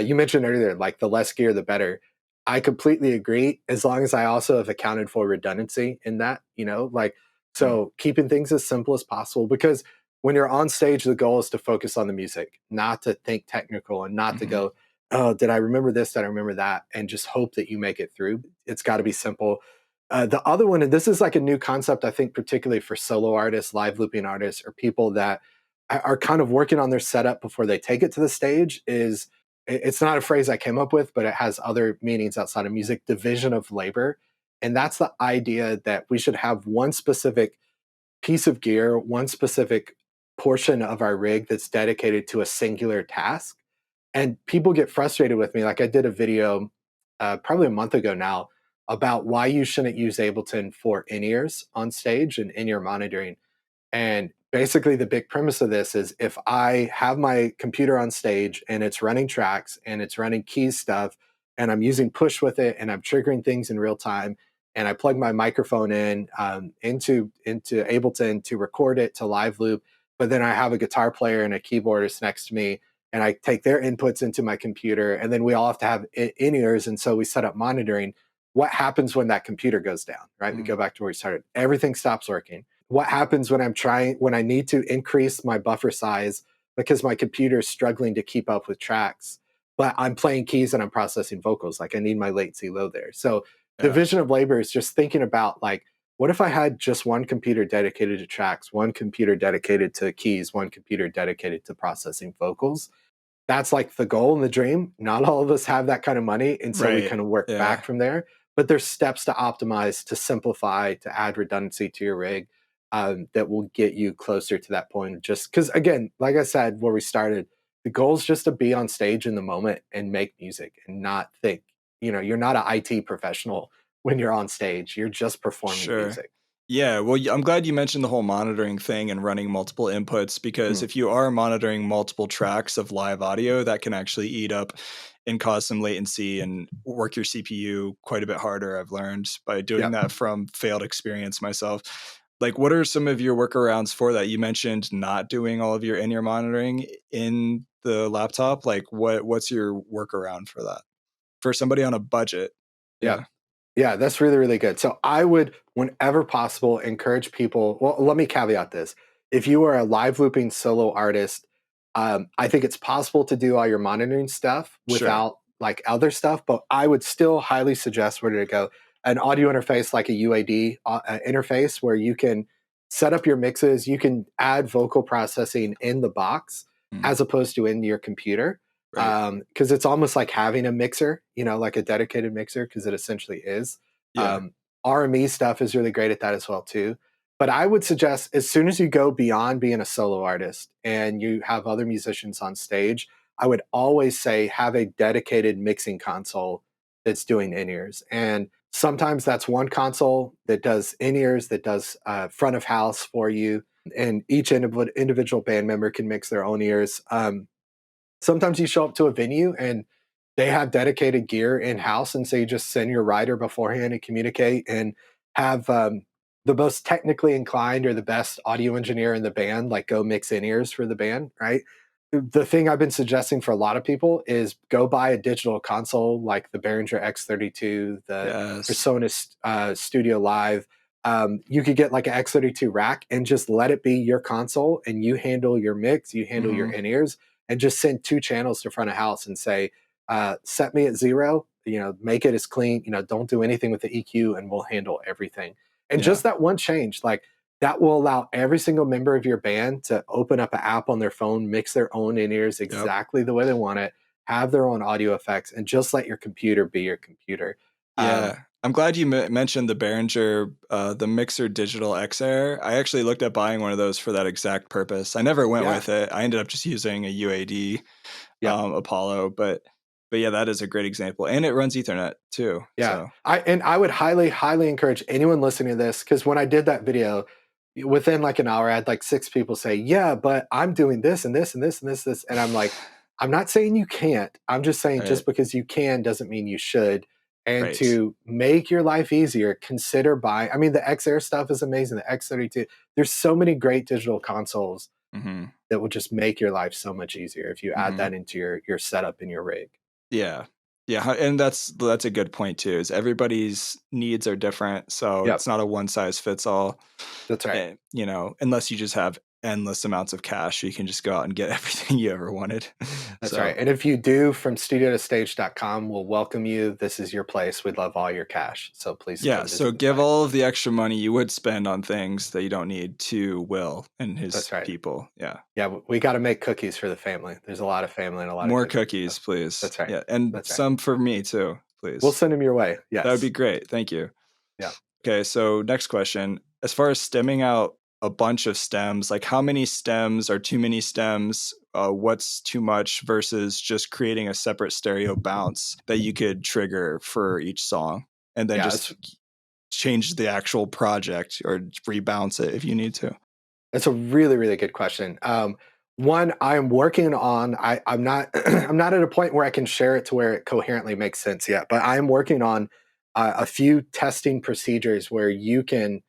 S2: You mentioned earlier, like the less gear, the better. I completely agree. As long as I also have accounted for redundancy in that, like
S1: Mm.
S2: so keeping things as simple as possible because when you're on stage, the goal is to focus on the music, not to think technical and not to
S1: Hmm.
S2: go, oh, did I remember this? Did I remember that? And just hope that you make it through. It's got to be simple. The other one, and this is like a new concept, I think, particularly for solo artists, live looping artists, or people that are kind of working on their setup before they take it to the stage, is it's not a phrase I came up with, but it has other meanings outside of music, division of labor. And that's the idea that we should have one specific piece of gear, one specific portion of our rig that's dedicated to a singular task. And people get frustrated with me. Like I did a video probably a month ago now about why you shouldn't use Ableton for in-ears on stage and in-ear monitoring. And basically, the big premise of this is if I have my computer on stage and it's running tracks and it's running keys stuff, and I'm using push with it and I'm triggering things in real time, and I plug my microphone in into Ableton to record it to live loop, but then I have a guitar player and a keyboardist next to me, and I take their inputs into my computer, and then we all have to have in ears, and so we set up monitoring. What happens when that computer goes down? Right, we
S1: Mm.
S2: go back to where we started. Everything stops working. What happens when I need to increase my buffer size because my computer is struggling to keep up with tracks, but I'm playing keys and I'm processing vocals? Like I need my latency low there. So
S1: Yeah.
S2: division of labor is just thinking about like, what if I had just one computer dedicated to tracks, one computer dedicated to keys, one computer dedicated to processing vocals? That's like the goal and the dream. Not all of us have that kind of money, and so we
S1: Right.
S2: kind of work
S1: Yeah.
S2: back from there. But there's steps to optimize, to simplify, to add redundancy to your rig that will get you closer to that point. Just because, again, like I said, where we started, the goal is just to be on stage in the moment and make music and not think. You're not an IT professional when you're on stage. You're just performing
S1: Sure.
S2: music.
S1: Yeah, well, I'm glad you mentioned the whole monitoring thing and running multiple inputs, because
S2: Mm,
S1: if you are monitoring multiple tracks of live audio, that can actually eat up and cause some latency and work your CPU quite a bit harder. I've learned by doing
S2: yep.
S1: that from failed experience myself. Like, what are some of your workarounds for that? You mentioned not doing all of your in-ear monitoring in the laptop. Like, what's your workaround for that? For somebody on a budget?
S2: Yeah.
S1: Yeah,
S2: Yeah, that's really, really good. So I would, whenever possible, encourage people. Well, let me caveat this. If you are a live looping solo artist, I think it's possible to do all your monitoring stuff
S1: sure.
S2: without like other stuff, but I would still highly suggest where to go. An audio interface like a UAD interface where you can set up your mixes, you can add vocal processing in the box
S1: Mm,
S2: as opposed to in your computer,
S1: right.
S2: because it's almost like having a mixer, like a dedicated mixer, because it essentially is.
S1: Yeah.
S2: Um, RME stuff is really great at that as well too. But I would suggest as soon as you go beyond being a solo artist and you have other musicians on stage, I would always say have a dedicated mixing console that's doing in-ears. And sometimes that's one console that does in-ears, that does front of house for you, and each individual band member can mix their own ears. Sometimes you show up to a venue and they have dedicated gear in house, and so you just send your rider beforehand and communicate and have the most technically inclined or the best audio engineer in the band like go mix in ears for the band, right? The thing I've been suggesting for a lot of people is go buy a digital console like the Behringer X32, the
S1: Yes.
S2: Presonus Studio Live. You could get like an X32 rack and just let it be your console, and you handle your mix, you handle your
S1: Hmm.
S2: in ears, and just send two channels to front of house and say, set me at zero, make it as clean, don't do anything with the EQ, and we'll handle everything. And
S1: Yeah.
S2: just that one change, like that will allow every single member of your band to open up an app on their phone, mix their own in ears
S1: Yep.
S2: exactly the way they want it, have their own audio effects, and just let your computer be your computer. Um,
S1: Yeah. I'm glad you mentioned the Behringer, the Mixer Digital X Air. I actually looked at buying one of those for that exact purpose. I never went
S2: yeah,
S1: with it. I ended up just using a UAD
S2: yeah.
S1: Apollo, but yeah, that is a great example, and it runs Ethernet too.
S2: Yeah.
S1: So
S2: I would highly, highly encourage anyone listening to this, because when I did that video, within like an hour, I had like six people say, yeah, but I'm doing this and this and this and this. And I'm like, I'm not saying you can't. I'm just saying
S1: right,
S2: just because you can doesn't mean you should. And
S1: right.
S2: to make your life easier, consider buying. I mean, the XR stuff is amazing. The X32, there's so many great digital consoles
S1: Hmm.
S2: that will just make your life so much easier if you add
S1: Hmm.
S2: that into your setup in your rig.
S1: Yeah. Yeah, and that's a good point too. Is everybody's needs are different, so
S2: Yep.
S1: it's not a one size fits all.
S2: That's right.
S1: And, unless you just have endless amounts of cash, you can just go out and get everything you ever wanted.
S2: That's right.
S1: So,
S2: And if you do, from studiotostage.com, we'll welcome you. This is your place. We'd love all your cash. So please
S1: yeah,
S2: come
S1: so
S2: visit the
S1: give
S2: site.
S1: all of the extra money you would spend on things that you don't need to Will and his
S2: That's right.
S1: people. Yeah.
S2: Yeah, we got to make cookies for the family. There's a lot of family and a lot of
S1: More
S2: cookies. So
S1: cookies, please.
S2: that's right.
S1: Yeah, and
S2: That's right.
S1: some for me too,
S2: We'll
S1: please.
S2: send them your way.
S1: That would be
S2: Yes.
S1: great. Thank you.
S2: Yeah.
S1: Okay, so next question. As far as stemming out a bunch of stems, like how many stems are too many stems? What's too much versus just creating a separate stereo bounce that you could trigger for each song and then
S2: Yeah.
S1: just change the actual project or rebounce it if you need to?
S2: It's a really, really good question. One, I'm working on. I'm not. I'm not at a point where I can share it to where it coherently makes sense yet. But I am working on a few testing procedures where you can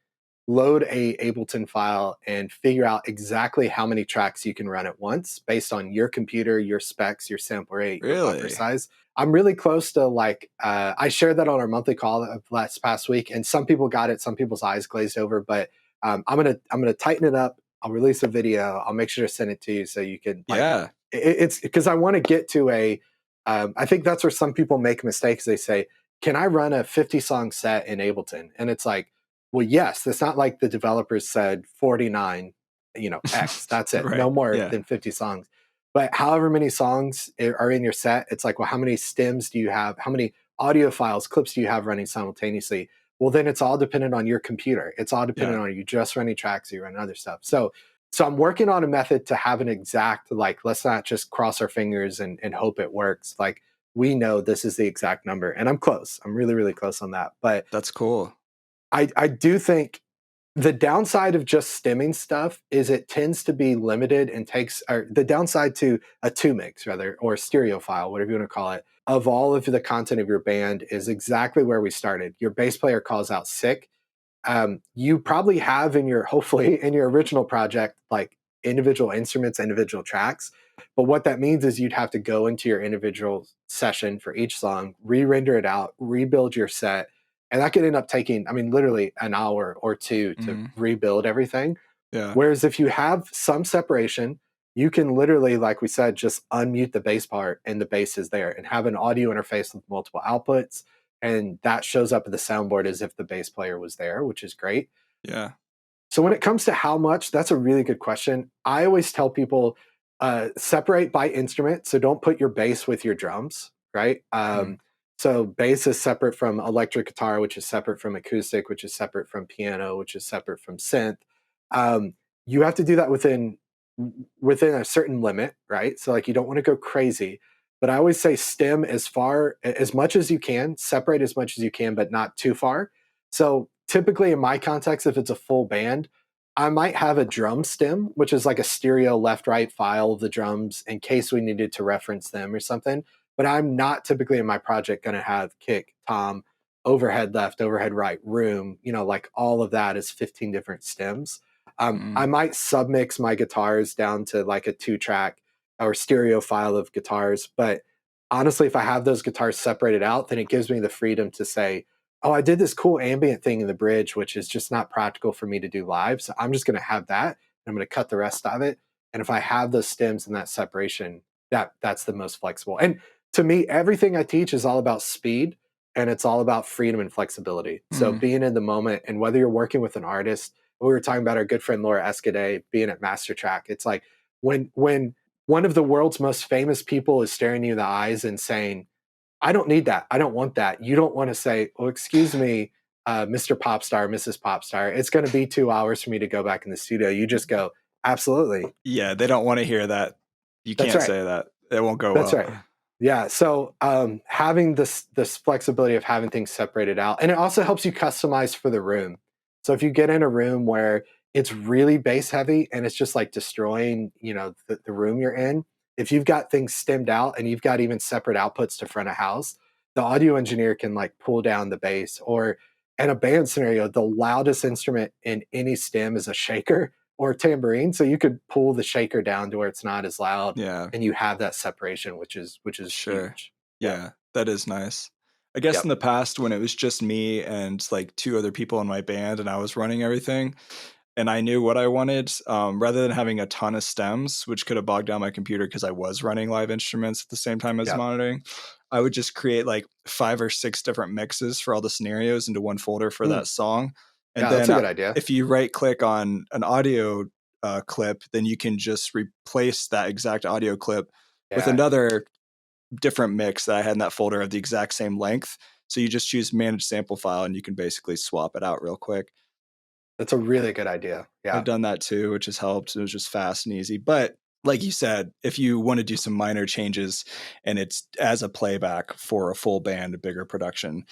S2: load a Ableton file and figure out exactly how many tracks you can run at once based on your computer, your specs, your sample rate, your buffer
S1: Really?
S2: size. I'm really close to like I shared that on our monthly call of last past week, and some people got it, some people's eyes glazed over. But I'm gonna tighten it up. I'll release a video. I'll make sure to send it to you so you can like.
S1: Yeah.
S2: It's because I want to get to a. I think that's where some people make mistakes. They say, "Can I run a 50 song set in Ableton?" And it's like, well, yes, it's not like the developers said 49, X. That's it.
S1: Right.
S2: No more
S1: Yeah.
S2: than 50 songs. But however many songs are in your set, it's like, well, how many stems do you have? How many audio files, clips do you have running simultaneously? Well, then it's all dependent on your computer. It's all dependent
S1: Yeah.
S2: on you just running tracks, you run other stuff. So I'm working on a method to have an exact, like, let's not just cross our fingers and hope it works. Like, we know this is the exact number. And I'm close. I'm really, really close on that. But
S1: That's cool.
S2: I do think The downside of just stemming stuff is it tends to be limited and takes, or the downside to a two mix rather, or a stereo file, whatever you want to call it, of all of the content of your band is exactly where we started. Your bass player calls out sick. You probably have in your, hopefully in your original project, like individual instruments, individual tracks. But what that means is you'd have to go into your individual session for each song, re-render it out, rebuild your set. And that could end up taking, I mean, literally an hour or two to
S1: Mm,
S2: rebuild everything.
S1: yeah.
S2: Whereas if you have some separation, you can literally, like we said, just unmute the bass part and the bass is there and have an audio interface with multiple outputs. And that shows up at the soundboard as if the bass player was there, which is great.
S1: Yeah.
S2: So when it comes to how much, that's a really good question. I always tell people separate by instrument. So don't put your bass with your drums, right?
S1: Mm,
S2: So bass is separate from electric guitar, which is separate from acoustic, which is separate from piano, which is separate from synth. Um, you have to do that within a certain limit, right? So like you don't want to go crazy. But I always say stem as far as much as you can, separate as much as you can, but not too far. So typically in my context, if it's a full band, I might have a drum stem, which is like a stereo left right file of the drums in case we needed to reference them or something. But I'm not typically in my project going to have kick, tom, overhead left, overhead right, room, like all of that is 15 different stems. I
S1: mm,
S2: might submix my guitars down to like a 2-track or stereo file of guitars. But honestly, if I have those guitars separated out, then it gives me the freedom to say, oh, I did this cool ambient thing in the bridge, which is just not practical for me to do live. So I'm just going to have that. And I'm going to cut the rest of it. And if I have those stems and that separation, that's the most flexible. And to me, everything I teach is all about speed and it's all about freedom and flexibility. So
S1: mm.
S2: being in the moment and whether you're working with an artist, we were talking about our good friend Laura Escade being at Master Track. It's like when one of the world's most famous people is staring you in the eyes and saying, I don't need that. I don't want that. You don't want to say, "Oh, excuse me, Mr. Popstar, Mrs. Popstar. It's going to be 2 hours for me to go back in the studio." You just go, "Absolutely,
S1: Yeah, they don't want to hear that. You
S2: that's
S1: can't
S2: right.
S1: say that. It won't go
S2: That's
S1: well.
S2: right." Yeah. So having this flexibility of having things separated out, and it also helps you customize for the room. So if you get in a room where it's really bass heavy and it's just like destroying, the room you're in, if you've got things stemmed out and you've got even separate outputs to front of house, the audio engineer can like pull down the bass. Or in a band scenario, the loudest instrument in any stem is a shaker or a tambourine. So you could pull the shaker down to where it's not as loud
S1: Yeah,
S2: and you have that separation, which is
S1: sure.
S2: huge. Yep.
S1: Yeah, that is nice. I guess in
S2: Yep.
S1: the past when it was just me and like two other people in my band and I was running everything and I knew what I wanted, rather than having a ton of stems, which could have bogged down my computer because I was running live instruments at the same time as
S2: Yep.
S1: monitoring, I would just create like 5 or 6 different mixes for all the scenarios into one folder for
S2: Mm.
S1: that song. And
S2: Yeah, that's
S1: then
S2: a good idea.
S1: if you right click on an audio clip, then you can just replace that exact audio clip with
S2: Yeah.
S1: another different mix that I had in that folder of the exact same length. So you just choose manage sample file and you can basically swap it out real quick.
S2: That's a really good idea.
S1: I've
S2: Yeah.
S1: done that too, which has helped. It was just fast and easy. But like you said, if you want to do some minor changes and it's as a playback for a full band, a bigger production,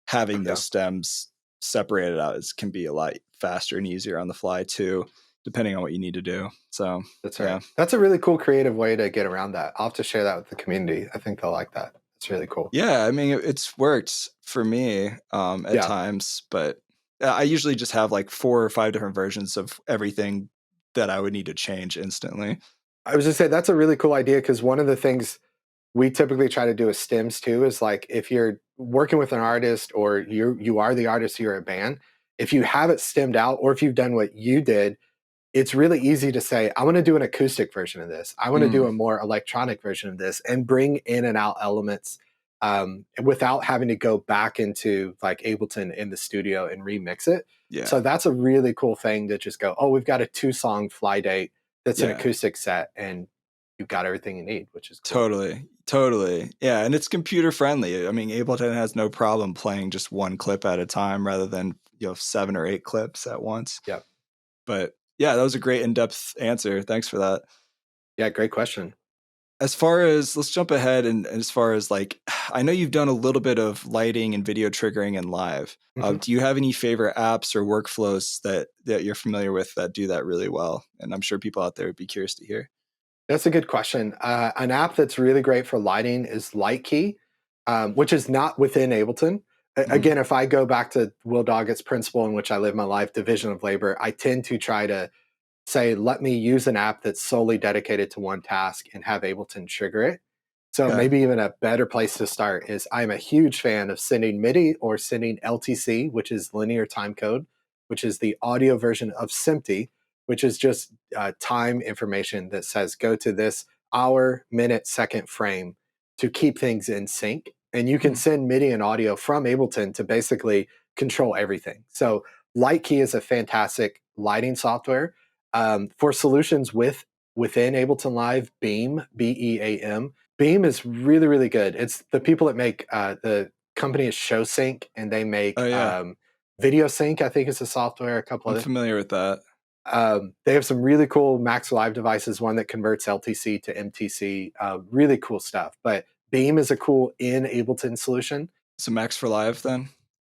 S1: having those
S2: Yeah.
S1: stems separated out can be a lot faster and easier on the fly too, depending on what you need to do. So
S2: That's right.
S1: yeah.
S2: That's a really cool creative way to get around that. I'll have to share that with the community. I think they'll like that. It's really cool.
S1: Yeah, I mean, it's worked for me at
S2: Yeah.
S1: times, but I usually just have like 4 or 5 different versions of everything that I would need to change instantly.
S2: I was just say that's a really cool idea because one of the things we typically try to do with stems too is like if you're working with an artist or you are the artist, you're a band, if you have it stemmed out or if you've done what you did, it's really easy to say, I want to do an acoustic version of this. I want to do
S1: Mm,
S2: a more electronic version of this and bring in and out elements without having to go back into like Ableton in the studio and remix it.
S1: yeah,
S2: So that's a really cool thing to just go, oh, we've got a 2-song fly date that's an
S1: yeah,
S2: acoustic set and you've got everything you need, which is cool.
S1: totally, totally. Yeah, and it's computer friendly. I mean, Ableton has no problem playing just one clip at a time rather than 7 or 8 clips at once.
S2: Yeah.
S1: But yeah, that was a great in-depth answer. Thanks for that.
S2: Yeah. Great question.
S1: as far as, let's jump ahead, and as far as like, I know you've done a little bit of lighting and video triggering and live.
S2: Mhm.
S1: Do you have any favorite apps or workflows that you're familiar with that do that really well? And I'm sure people out there would be curious to hear.
S2: That's a good question. An app that's really great for lighting is Lightkey, which is not within Ableton.
S1: Mhm.
S2: Again, if I go back to Will Doggett's principle in which I live my life, division of labor, I tend to try to say, let me use an app that's solely dedicated to one task and have Ableton trigger it. So
S1: Okay.
S2: maybe even a better place to start is I'm a huge fan of sending MIDI or sending LTC, which is linear time code, which is the audio version of SMPTE, which is just time information that says go to this hour, minute, second frame to keep things in sync. And you can
S1: Mhm.
S2: send MIDI and audio from Ableton to basically control everything. So Lightkey is a fantastic lighting software for solutions within Ableton Live. Beam, BEAM. Beam is really really good. It's the people that make the company is ShowSync, and they
S1: Oh
S2: make
S1: yeah,
S2: Video Sync. I think is a software. A couple
S1: I'm
S2: other.
S1: familiar with that.
S2: They have some really cool Max Live devices. One that converts LTC to MTC. Really cool stuff. But Beam is a cool in Ableton solution.
S1: So Max for Live then?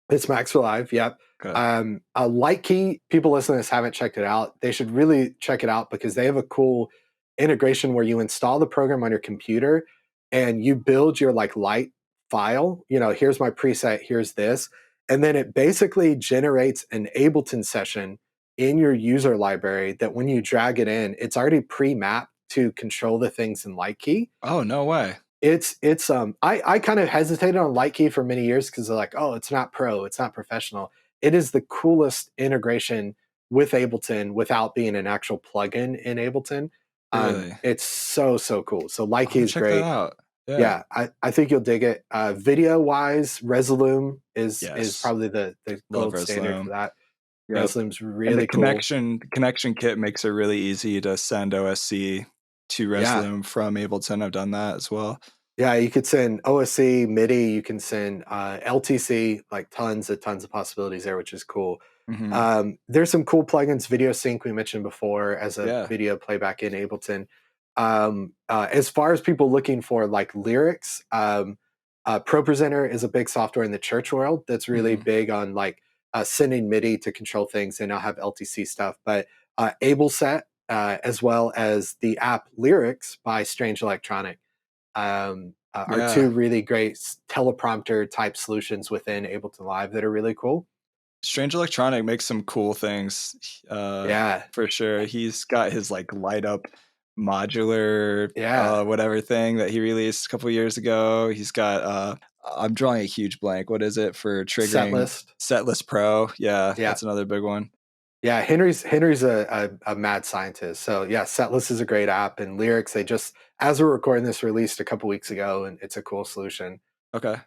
S2: It's Max for Live. Yep.
S1: Okay.
S2: A Light Key, people listening to this haven't checked it out. They should really check it out because they have a cool integration where you install the program on your computer and you build your like light file. You know, here's my preset, here's this. And then it basically generates an Ableton session in your user library that when you drag it in, it's already pre-mapped to control the things in Light Key.
S1: Oh, no way.
S2: I kind of hesitated on Lightkey for many years because they're like, oh, it's not pro, it's not professional. It is the coolest integration with Ableton without being an actual plugin in Ableton.
S1: Really?
S2: It's so cool. So
S1: I'm
S2: Lightkey
S1: gonna
S2: is
S1: check that
S2: great.
S1: out. Yeah.
S2: Yeah, I think you'll dig it. Video wise, Resolume is
S1: Yes.
S2: probably the
S1: Love
S2: gold standard for
S1: Resloom.
S2: that.
S1: Yep.
S2: Resolume's
S1: And
S2: really cool.
S1: the connection kit makes it really easy to send OSC to
S2: Yeah,
S1: Resloom from Ableton. I've done that as well.
S2: yeah, you could send OSC, MIDI, you can send LTC, like tons of possibilities there, which is cool.
S1: Hmm.
S2: There's some cool plugins, Video Sync we mentioned before as a
S1: Yeah.
S2: video playback in Ableton. As far as people looking for like lyrics, ProPresenter is a big software in the church world that's really
S1: Hmm.
S2: big on like sending MIDI to control things. They now have LTC stuff, but AbleSet, as well as the app Lyrics by Strange Electronic are
S1: Yeah.
S2: two really great teleprompter type solutions within Ableton Live that are really cool.
S1: Strange Electronic makes some cool things,
S2: Yeah,
S1: for sure. He's got his like light up modular
S2: yeah.
S1: whatever thing that he released a couple years ago. He's got I'm drawing a huge blank. What is it for
S2: Set
S1: triggering
S2: list.
S1: Setlist Pro? Yeah,
S2: Yeah,
S1: that's another big one.
S2: yeah. Henry's a mad scientist. So yeah, Setlist is a great app, and Lyrics they just as we're recording this released a couple weeks ago, and it's a cool solution.
S1: Okay.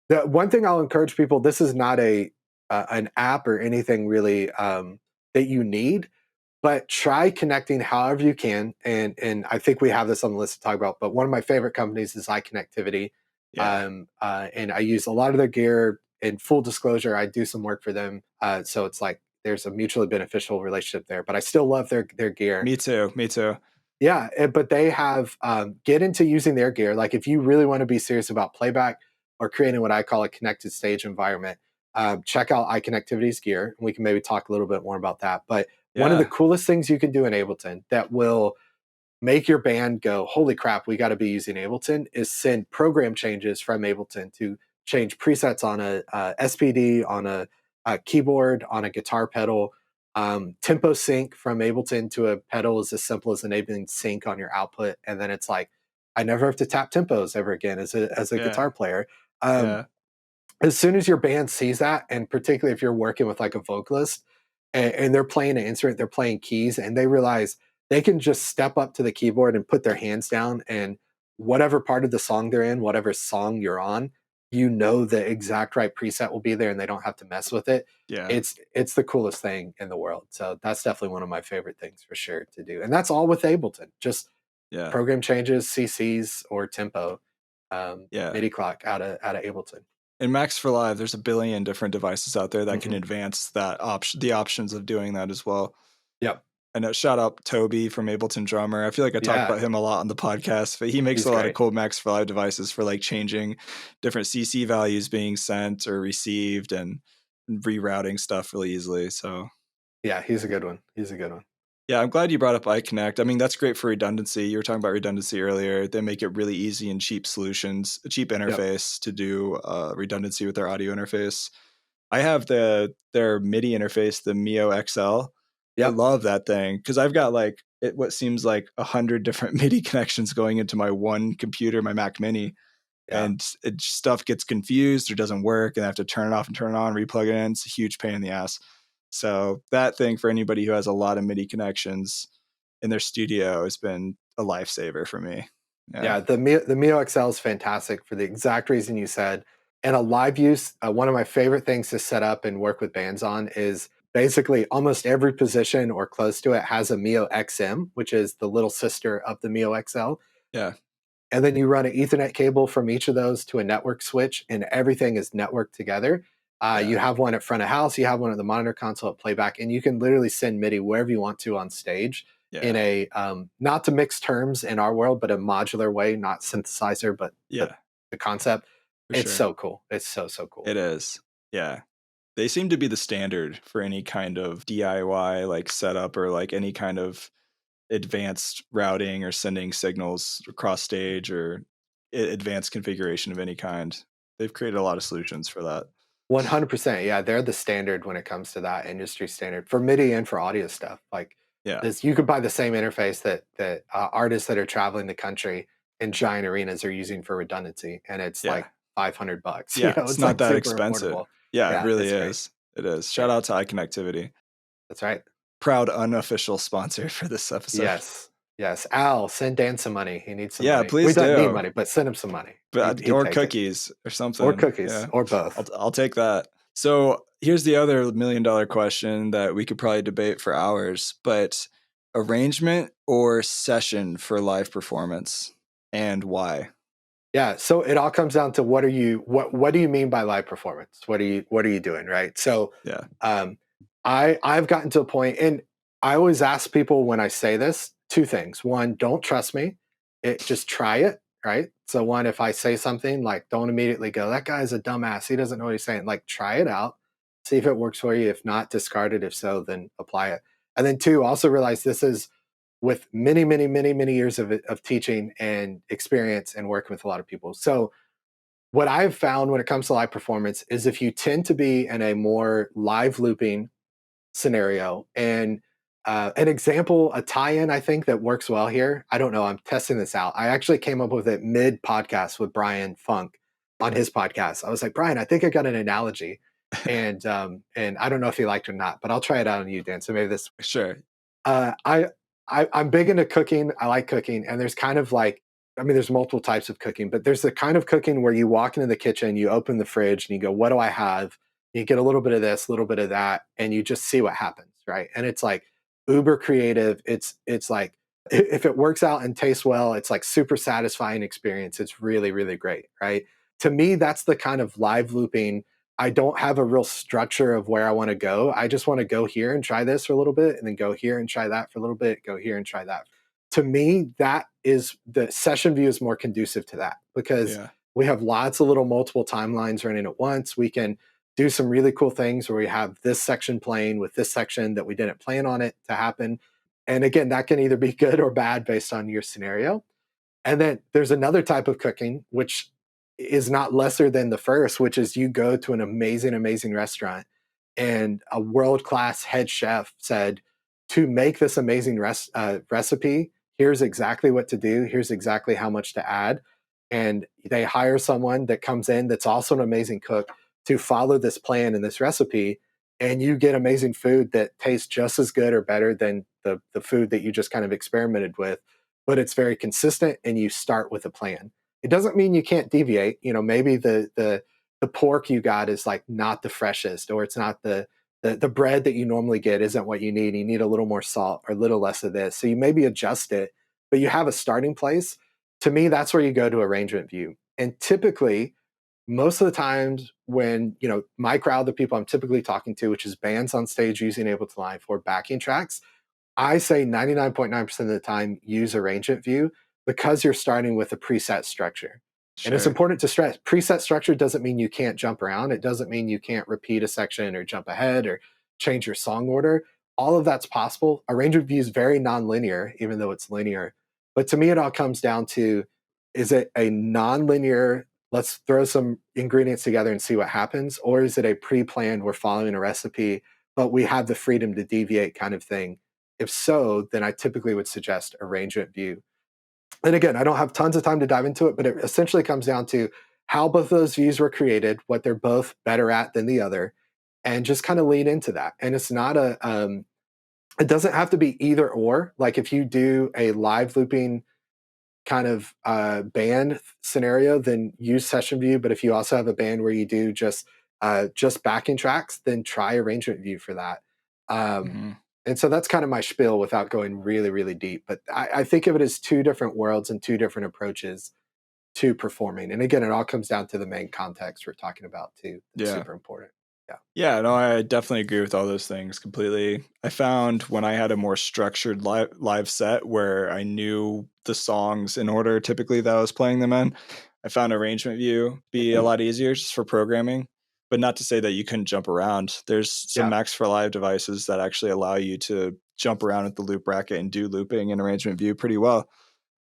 S2: The one thing I'll encourage people: this is not a an app or anything really that you need, but try connecting however you can. And I think we have this on the list to talk about. But one of my favorite companies is iConnectivity,
S1: Yeah.
S2: and I use a lot of their gear. In full disclosure, I do some work for them, so it's like there's a mutually beneficial relationship there. But I still love their gear.
S1: Me too. Me too.
S2: Yeah, but they have get into using their gear. Like if you really want to be serious about playback or creating what I call a connected stage environment, check out iConnectivity's gear. We can maybe talk a little bit more about that. But one of the
S1: Yeah.
S2: coolest things you can do in Ableton that will make your band go, holy crap, we got to be using Ableton is send program changes from Ableton to change presets on a, SPD, on a keyboard, on a guitar pedal. Tempo sync from Ableton to a pedal is as simple as enabling sync on your output. And then it's like, I never have to tap tempos ever again as a
S1: Yeah.
S2: guitar player. Um,
S1: Yeah.
S2: as soon as your band sees that, and particularly if you're working with like a vocalist and they're playing an instrument, they're playing keys, and they realize they can just step up to the keyboard and put their hands down, and whatever part of the song they're in, whatever song you're on, you know the exact right preset will be there, and they don't have to mess with it.
S1: Yeah.
S2: It's the coolest thing in the world. So that's definitely one of my favorite things for sure to do, and that's all with Ableton. Just
S1: Yeah.
S2: program changes, CCs, or tempo,
S1: Yeah.
S2: MIDI clock out of Ableton.
S1: In Max for Live, there's a billion different devices out there that can
S2: Mhm.
S1: advance that option, the options of doing that as well.
S2: Yep.
S1: I know, shout out Toby from Ableton Drummer. I feel like I talk
S2: Yeah,
S1: about him a lot on the podcast, but he makes
S2: he's
S1: a lot of
S2: great.
S1: cool Max for Live devices for like changing different CC values being sent or received and rerouting stuff really easily. So
S2: Yeah, he's a good one. He's a good one.
S1: yeah, I'm glad you brought up iConnect. I mean, that's great for redundancy. You were talking about redundancy earlier. They make it really easy and cheap solutions, a cheap
S2: Yep.
S1: interface to do redundancy with their audio interface. I have their MIDI interface, the Mio XL. I
S2: Yep.
S1: love that thing because I've got like what seems like 100 different MIDI connections going into my one computer, my Mac Mini,
S2: Yeah.
S1: and stuff gets confused or doesn't work, and I have to turn it off and turn it on, replug it in. It's a huge pain in the ass. So that thing for anybody who has a lot of MIDI connections in their studio has been a lifesaver for me. Yeah,
S2: Yeah, the Mio XL is fantastic for the exact reason you said. And a live use, one of my favorite things to set up and work with bands on is basically almost every position or close to it has a Mio XM, which is the little sister of the Mio XL.
S1: yeah,
S2: And then you run an Ethernet cable from each of those to a network switch, and everything is networked together.
S1: yeah,
S2: You have one at front of house, you have one at the monitor console at playback, and you can literally send MIDI wherever you want to on stage in
S1: yeah,
S2: a not to mix terms in our world, but a modular way, not synthesizer, but
S1: yeah,
S2: the concept.
S1: for
S2: It's
S1: sure.
S2: so cool. It's so cool.
S1: It is. Yeah. They seem to be the standard for any kind of DIY like setup or like any kind of advanced routing or sending signals across stage or advanced configuration of any kind. They've created a lot of solutions for that.
S2: 100%. Yeah, they're the standard when it comes to that industry standard for MIDI and for audio stuff. Like
S1: Yeah.
S2: this, you could buy the same interface that artists that are traveling the country in giant arenas are using for redundancy, and it's
S1: Yeah.
S2: like $500.
S1: Yeah. It's
S2: It's
S1: not
S2: like
S1: that
S2: super
S1: expensive.
S2: affordable.
S1: Yeah, it
S2: Yeah,
S1: really
S2: it's great.
S1: is. It is. Shout
S2: Great.
S1: out to iConnectivity.
S2: That's right.
S1: Proud unofficial sponsor for this episode.
S2: Yes, yes. Al, send Dan some money. He needs some
S1: Yeah,
S2: money. We
S1: please
S2: don't need
S1: do.
S2: money, but send him some money.
S1: But
S2: He'd
S1: or
S2: take it,
S1: cookies or
S2: or
S1: something.
S2: cookies,
S1: Yeah.
S2: or both.
S1: I'll take that. So here's the other $1 million question that we could probably debate for hours, but arrangement or session for live performance and why?
S2: Yeah, so it all comes down to what do you mean by live performance? What are you doing, right? So
S1: Yeah.
S2: um I've gotten to a point, and I always ask people when I say this, two things. One, don't trust me. Just try it, right? So one, if I say something, like don't immediately go, that guy's a dumbass. He doesn't know what he's saying. Like try it out, see if it works for you. If not, discard it. If so, then apply it. And then two, also realize this is with many years of teaching and experience and working with a lot of people. So what I've found when it comes to live performance is if you tend to be in a more live looping scenario, and an example, a tie-in I think that works well here. I don't know. I'm testing this out. I actually came up with it mid podcast with Brian Funk on his podcast. I was like, Brian, I think I got an analogy, and I don't know if he liked it or not, but I'll try it out on you, Dan. So maybe this.
S1: Sure.
S2: Uh, I, I'm big into cooking. I like cooking, and there's kind of like, I mean, there's multiple types of cooking, but there's the kind of cooking where you walk into the kitchen, you open the fridge, and you go, "What do I have?" You get a little bit of this, a little bit of that, and you just see what happens, right? And it's like uber creative. It's like if it works out and tastes well, it's like super satisfying experience. It's really great, right? To me, that's the kind of live looping. I don't have a real structure of where I want to go. I just want to go here and try this for a little bit, and then go here and try that for a little bit, go here and try that. To me, that is the session view is more conducive to that because
S1: Yeah.
S2: we have lots of little multiple timelines running at once. We can do some really cool things where we have this section playing with this section that we didn't plan on it to happen. And again, that can either be good or bad based on your scenario. And then there's another type of cooking, which is not lesser than the first, which is you go to an amazing restaurant and a world class head chef said, to make this amazing recipe, here's exactly what to do, here's exactly how much to add. And they hire someone that comes in that's also an amazing cook to follow this plan and this recipe. And you get amazing food that tastes just as good or better than the food that you just kind of experimented with, but it's very consistent and you start with a plan. It doesn't mean you can't deviate. You know, maybe the pork you got is like not the freshest, or it's not the bread that you normally get isn't what you need. You need a little more salt or a little less of this. So you maybe adjust it, but you have a starting place. To me, that's where you go to arrangement view. And typically, most of the times when, you know, my crowd, the people I'm typically talking to, which is bands on stage using Ableton Live for backing tracks, I say 99.9% of the time use arrangement view because you're starting with a preset structure. And it's
S1: Sure.
S2: important to stress preset structure doesn't mean you can't jump around. It doesn't mean you can't repeat a section or jump ahead or change your song order. All of that's possible. Arrangement view is very nonlinear, even though it's linear. But to me, it all comes down to, is it a nonlinear, let's throw some ingredients together and see what happens? Or is it a pre planned, we're following a recipe, but we have the freedom to deviate kind of thing? If so, then I typically would suggest arrangement view. And again, I don't have tons of time to dive into it, but it essentially comes down to how both of those views were created, what they're both better at than the other, and just kind of lean into that. And it's not it doesn't have to be either or. Like if you do a live looping kind of band scenario, then use session view. But if you also have a band where you do just backing tracks, then try arrangement view for that. Um,
S1: Hmm.
S2: and so that's kind of my spiel without going really, really deep. But I think of it as two different worlds and two different approaches to performing. And again, it all comes down to the main context we're talking about too. It's
S1: Yeah.
S2: super important. Yeah.
S1: Yeah, no, I definitely agree with all those things completely. I found when I had a more structured live set where I knew the songs in order typically that I was playing them in, I found arrangement view be a lot easier just for programming. But not to say that you couldn't jump around. There's some
S2: Yeah.
S1: Max for Live devices that actually allow you to jump around with the loop bracket and do looping in arrangement view pretty well.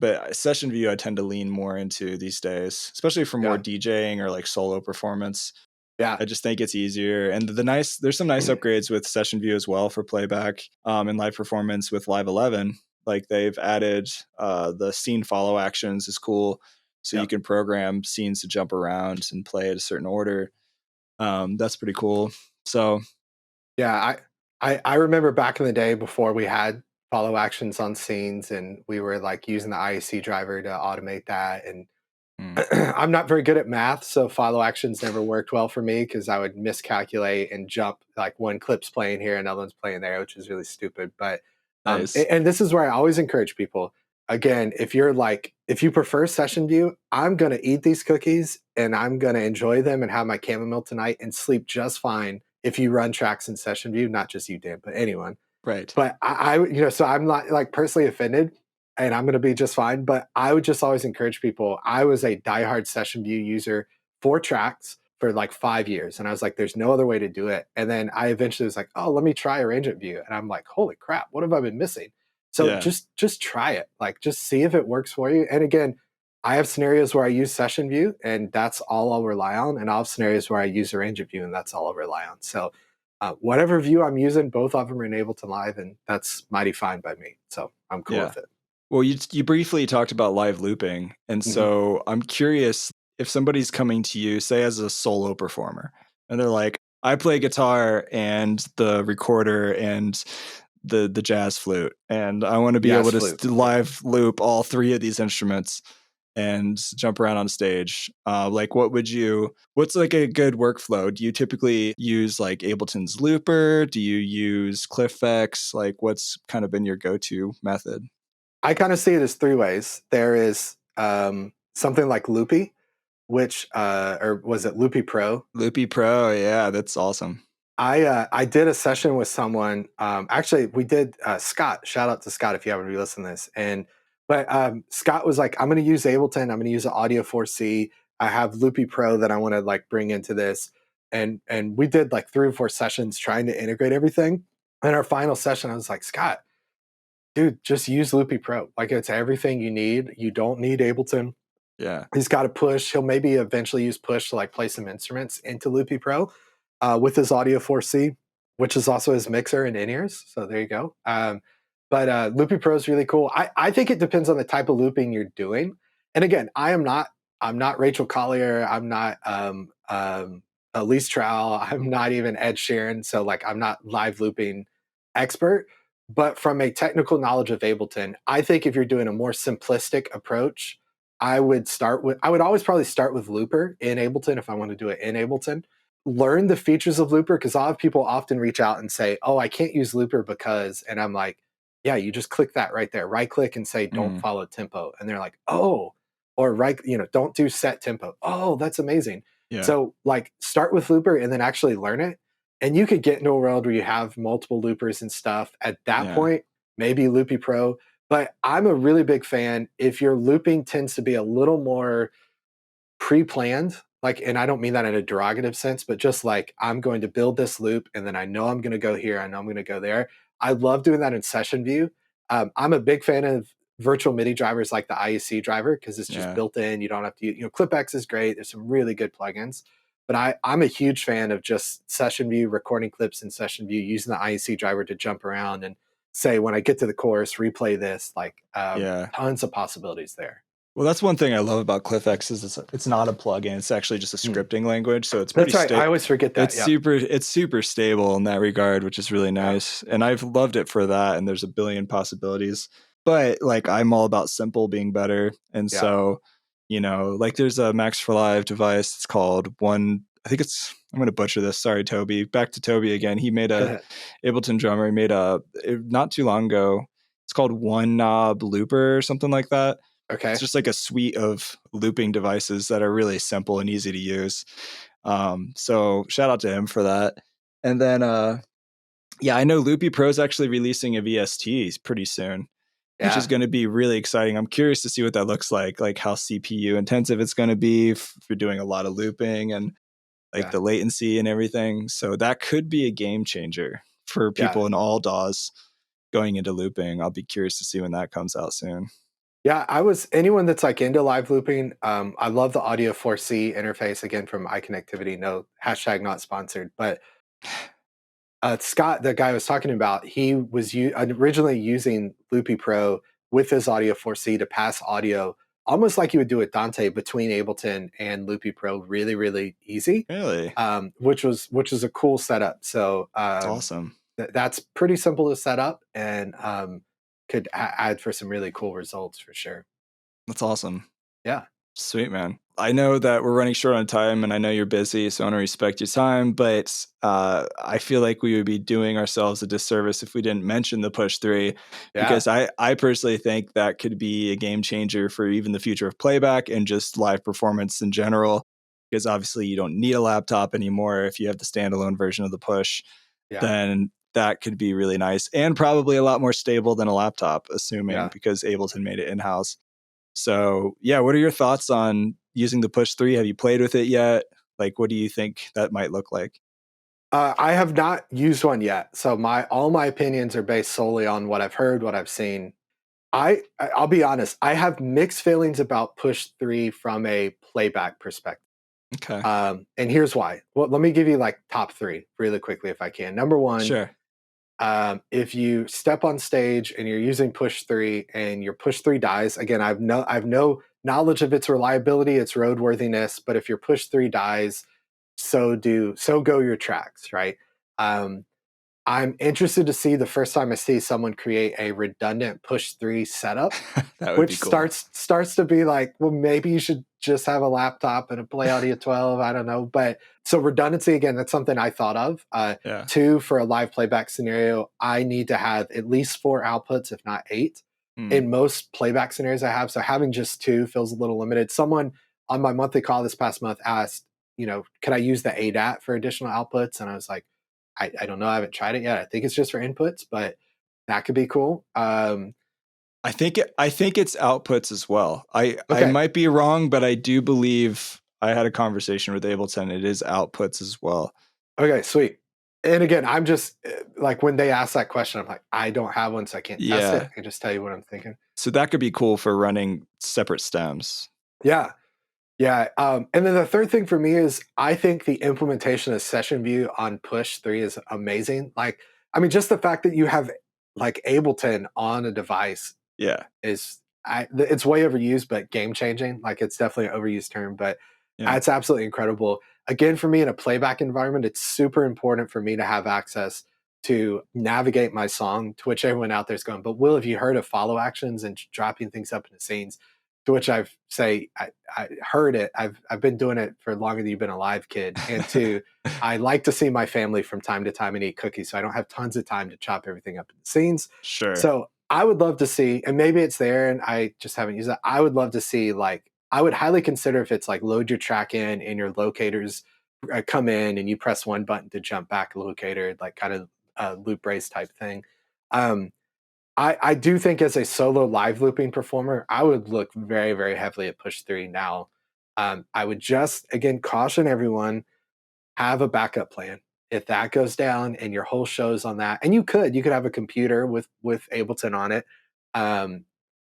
S1: But session view, I tend to lean more into these days, especially for more
S2: Yeah.
S1: DJing or like solo performance.
S2: Yeah.
S1: I just think it's easier. And there's some nice upgrades with session view as well for playback and live performance with Live 11. Like they've added the scene follow actions is cool. So you
S2: Yeah.
S1: can program scenes to jump around and play at a certain order. That's pretty cool. So
S2: Yeah, I remember back in the day before we had follow actions on scenes and we were like using the IAC driver to automate that. And
S1: mm,
S2: I'm not very good at math, so follow actions never worked well for me because I would miscalculate and jump like one clip's playing here, another one's playing there, which is really stupid. But
S1: nice.
S2: and this is where I always encourage people. Again, if you prefer session view, I'm gonna eat these cookies and I'm gonna enjoy them and have my chamomile tonight and sleep just fine if you run tracks in session view, not just you, Dan, but anyone.
S1: Right.
S2: But so I'm not like personally offended and I'm going to be just fine. But I would just always encourage people. I was a diehard session view user for tracks for like 5 years. And I was like, there's no other way to do it. And then I eventually was like, oh, let me try arrangement view. And I'm like, holy crap, what have I been missing? So
S1: Yeah.
S2: just try it. Like just see if it works for you. And again, I have scenarios where I use session view and that's all I'll rely on. And I'll have scenarios where I use arrangement view and that's all I'll rely on. So whatever view I'm using, both of them are enabled to live, and that's mighty fine by me. So I'm cool
S1: Yeah.
S2: with it.
S1: Well, you briefly talked about live looping, and
S2: Hmm.
S1: so I'm curious if somebody's coming to you, say as a solo performer, and they're like, "I play guitar and the recorder and the jazz flute, and I want to be able
S2: Yes,
S1: to
S2: flute. Yeah.
S1: live loop all three of these instruments and jump around on stage." Like, what's like a good workflow? Do you typically use like Ableton's Looper? Do you use CliffX? Like, what's kind of been your go-to method?
S2: I kind of see it as three ways. There is something like Loopy, which or was it Loopy Pro?
S1: Loopy Pro, yeah, that's awesome.
S2: I did a session with someone. Actually, we did Scott. Shout out to Scott if you haven't re-listened to this. But Scott was like, "I'm going to use Ableton. I'm going to use an Audio 4C. I have Loopy Pro that I want to like bring into this." And we did like 3 or 4 sessions trying to integrate everything. And our final session, I was like, "Scott, dude, just use Loopy Pro. Like it's everything you need. You don't need Ableton.
S1: Yeah,
S2: He's got a push. He'll maybe eventually use push to like play some instruments into Loopy Pro with his Audio 4C, which is also his mixer and in-ears. So there you go. But Loopy Pro is really cool. I think it depends on the type of looping you're doing. And again, I'm not Rachel Collier. I'm not Elise Trowell. I'm not even Ed Sheeran. So like I'm not live looping expert. But from a technical knowledge of Ableton, I think if you're doing a more simplistic approach, I would always probably start with Looper in Ableton if I want to do it in Ableton. Learn the features of Looper because a lot of people often reach out and say, "Oh, I can't use Looper because," and I'm like, "Yeah, you just click that right there. Right click and say don't
S1: mm,
S2: follow tempo." And they're like, "Oh," or don't do set tempo. Oh, that's amazing.
S1: yeah,
S2: So like start with Looper and then actually learn it. And you could get into a world where you have multiple loopers and stuff. At that
S1: yeah,
S2: point, maybe Loopy Pro. But I'm a really big fan if your looping tends to be a little more pre-planned, like, and I don't mean that in a derogative sense, but just like I'm going to build this loop and then I know I'm going to go here, I know I'm going to go there. I love doing that in session view. I'm a big fan of virtual MIDI drivers like the IEC driver because it's just
S1: Yeah.
S2: built in. You don't have to, ClipX is great. There's some really good plugins, but I'm a huge fan of just session view, recording clips in session view, using the IEC driver to jump around and say, when I get to the chorus, replay this, like
S1: Yeah.
S2: tons of possibilities there.
S1: Well, that's one thing I love about CliffX is it's not a plugin. It's actually just a
S2: Mm.
S1: scripting language, so it's pretty
S2: That's right. I
S1: stable.
S2: always forget that.
S1: It's
S2: Yeah.
S1: super stable in that regard, which is really
S2: Yeah.
S1: nice. And I've loved it for that. And there's a billion possibilities. But like I'm all about simple being better. And
S2: Yeah.
S1: so, like there's a Max for Live device. It's called one. I think I'm going to butcher this. Sorry, Toby. Back to Toby again. He made Ableton drummer. He made not too long ago. It's called One Knob Looper or something like that.
S2: Okay.
S1: It's just like a suite of looping devices that are really simple and easy to use. So shout out to him for that. And then, I know Loopy Pro is actually releasing a VST pretty soon, which is
S2: Yeah.
S1: going to be really exciting. I'm curious to see what that looks like how CPU intensive it's going to be for doing a lot of looping and like
S2: Yeah.
S1: the latency and everything. So that could be a game changer for
S2: Yeah.
S1: people in all DAWs going into looping. I'll be curious to see when that comes out soon.
S2: Yeah. Anyone that's like into live looping. I love the Audio 4C interface again from iConnectivity. No, hashtag not sponsored, but Scott, the guy I was talking about, he was originally using Loopy Pro with his Audio 4C to pass audio, almost like you would do with Dante between Ableton and Loopy Pro, really, really easy,
S1: Really?
S2: which is a cool setup. So
S1: It's awesome.
S2: that's pretty simple to set up and could add for some really cool results for sure.
S1: That's awesome.
S2: Yeah.
S1: Sweet, man. I know that we're running short on time and I know you're busy, so I want to respect your time, but I feel like we would be doing ourselves a disservice if we didn't mention the Push 3,
S2: Yeah.
S1: because I personally think that could be a game changer for even the future of playback and just live performance in general, because obviously you don't need a laptop anymore if you have the standalone version of the Push.
S2: Yeah.
S1: Then that could be really nice and probably a lot more stable than a laptop, assuming,
S2: Yeah.
S1: because Ableton made it in-house. So what are your thoughts on using the Push 3? Have you played with it yet? Like, what do you think that might look like?
S2: I have not used one yet, so all my opinions are based solely on what I've heard, what I've seen. I'll be honest, I have mixed feelings about Push 3 from a playback perspective.
S1: Okay.
S2: And here's why. Well, let me give you like top three really quickly if I can. Number one,
S1: Sure.
S2: if you step on stage and you're using Push 3 and your Push 3 dies, again, I've no knowledge of its reliability, its roadworthiness, but if your Push 3 dies, so go your tracks, right? Um, I'm interested to see the first time I see someone create a redundant Push 3 setup,
S1: That would be
S2: which
S1: cool.
S2: starts to be like, well, maybe you should just have a laptop and a Play Audio 12. I don't know, but so redundancy again, that's something I thought of.
S1: Yeah.
S2: Two, for a live playback scenario, I need to have at least four outputs, if not eight, in most playback scenarios I have. So having just two feels a little limited. Someone on my monthly call this past month asked, can I use the ADAT for additional outputs? And I was like, I don't know. I haven't tried it yet. I think it's just for inputs, but that could be cool.
S1: I think it's outputs as well. I
S2: Okay.
S1: might be wrong, but I do believe I had a conversation with Ableton. It is outputs as well.
S2: Okay, sweet. And again, I'm just like when they ask that question, I'm like, I don't have one, so I can't test it.
S1: Yeah.
S2: I can just tell you what I'm thinking.
S1: So that could be cool for running separate stems.
S2: Yeah. Yeah. And then the third thing for me is I think the implementation of session view on Push 3 is amazing. Like, I mean, just the fact that you have like Ableton on a device
S1: Yeah.
S2: it's way overused, but game changing. Like it's definitely an overused term, but
S1: Yeah.
S2: it's absolutely incredible. Again, for me in a playback environment, it's super important for me to have access to navigate my song, to which everyone out there is going, but Will, have you heard of follow actions and dropping things up into scenes? To which I heard it. I've been doing it for longer than you've been alive, kid. And two, I like to see my family from time to time and eat cookies. So I don't have tons of time to chop everything up into scenes.
S1: Sure.
S2: So I would love to see, and maybe it's there and I just haven't used it. I would love to see, like, I would highly consider if it's like load your track in and your locators come in and you press one button to jump back a locator, like kind of loop brace type thing. Um, I do think as a solo live looping performer, I would look very, very heavily at push 3 now. I would just, again, caution everyone, have a backup plan. If that goes down and your whole show's on that, and you could have a computer with Ableton on it. Um,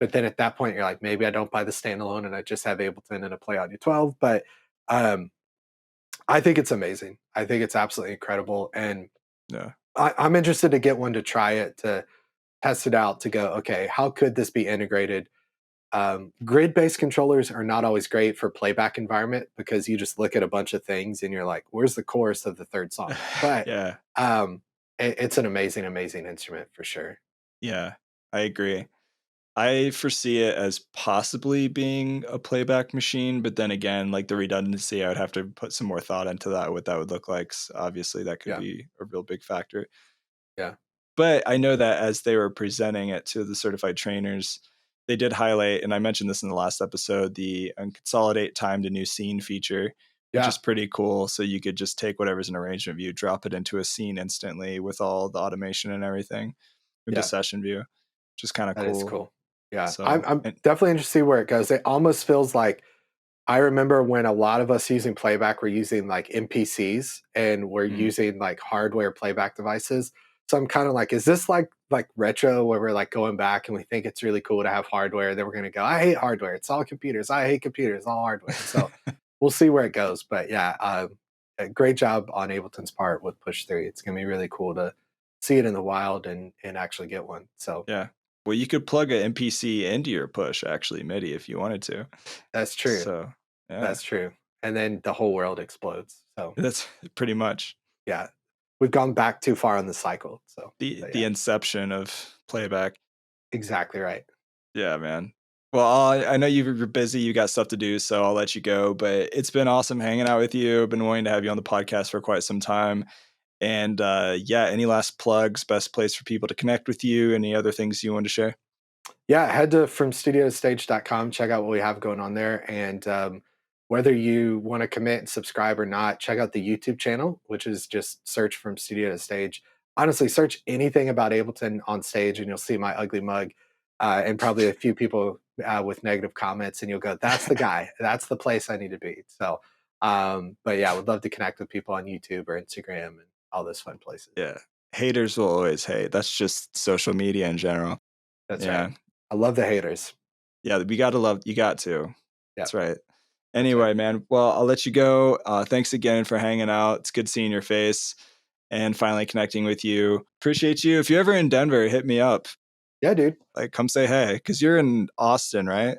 S2: but then at that point, you're like, maybe I don't buy the standalone and I just have Ableton and a Play Audio 12. But um, I think it's amazing. I think it's absolutely incredible. And
S1: Yeah.
S2: I'm interested to get one to try it, to test it out, to go, okay, how could this be integrated? Grid-based controllers are not always great for playback environment because you just look at a bunch of things and you're like, where's the chorus of the third song? But
S1: Yeah.
S2: it's an amazing, amazing instrument for sure.
S1: Yeah. I agree. I foresee it as possibly being a playback machine, but then again, like the redundancy, I would have to put some more thought into that, what that would look like. So obviously, that could
S2: Yeah.
S1: be a real big factor.
S2: Yeah.
S1: But I know that as they were presenting it to the certified trainers, they did highlight, and I mentioned this in the last episode, the consolidate time to new scene feature, which
S2: Yeah.
S1: is pretty cool. So you could just take whatever's in arrangement view, drop it into a scene instantly with all the automation and everything into
S2: Yeah.
S1: session view, which is kind of
S2: That is
S1: cool.
S2: cool. Yeah. I'm,
S1: So,
S2: I'm
S1: and
S2: definitely interested to see where it goes. It almost feels like, I remember when a lot of us using playback were using like MPCs and we're
S1: mm,
S2: using like hardware playback devices. So I'm kind of like, is this like retro where we're like going back and we think it's really cool to have hardware? Then we're gonna go, I hate hardware. It's all computers. I hate computers. All hardware. So we'll see where it goes. But yeah, a great job on Ableton's part with Push 3. It's gonna be really cool to see it in the wild and actually get one. So
S1: yeah. Well, you could plug an MPC into your push, actually, MIDI, if you wanted to.
S2: that's true.
S1: So, yeah,
S2: That's true. And then the whole world explodes. So
S1: that's pretty much
S2: yeah, we've gone back too far on the cycle. So,
S1: the
S2: but
S1: the
S2: yeah,
S1: inception of playback.
S2: exactly right.
S1: Yeah, man. Well, I know you're busy, you got stuff to do, so I'll let you go. But it's been awesome hanging out with you. I've been wanting to have you on the podcast for quite some time. And yeah, any last plugs, best place for people to connect with you, any other things you want to share?
S2: Yeah, head to fromstudiotostage.com, check out what we have going on there. And whether you want to commit and subscribe or not, check out the YouTube channel, which is just search From Studio to Stage. Honestly, search anything about Ableton on stage and you'll see my ugly mug and probably a few people with negative comments. And you'll go, that's the guy. That's the place I need to be. So, but yeah, I would love to connect with people on YouTube or Instagram and all those fun places.
S1: Yeah. Haters will always hate. That's just social media in general.
S2: That's right.
S1: Yeah.
S2: I love the haters.
S1: Yeah, we gotta love you got to.
S2: Yeah,
S1: That's right.
S2: that's right.
S1: Anyway, man. Well, I'll let you go. Thanks again for hanging out. It's good seeing your face and finally connecting with you. Appreciate you. If you're ever in Denver, hit me up.
S2: Yeah, dude.
S1: Like, come say hey, because you're in Austin, right?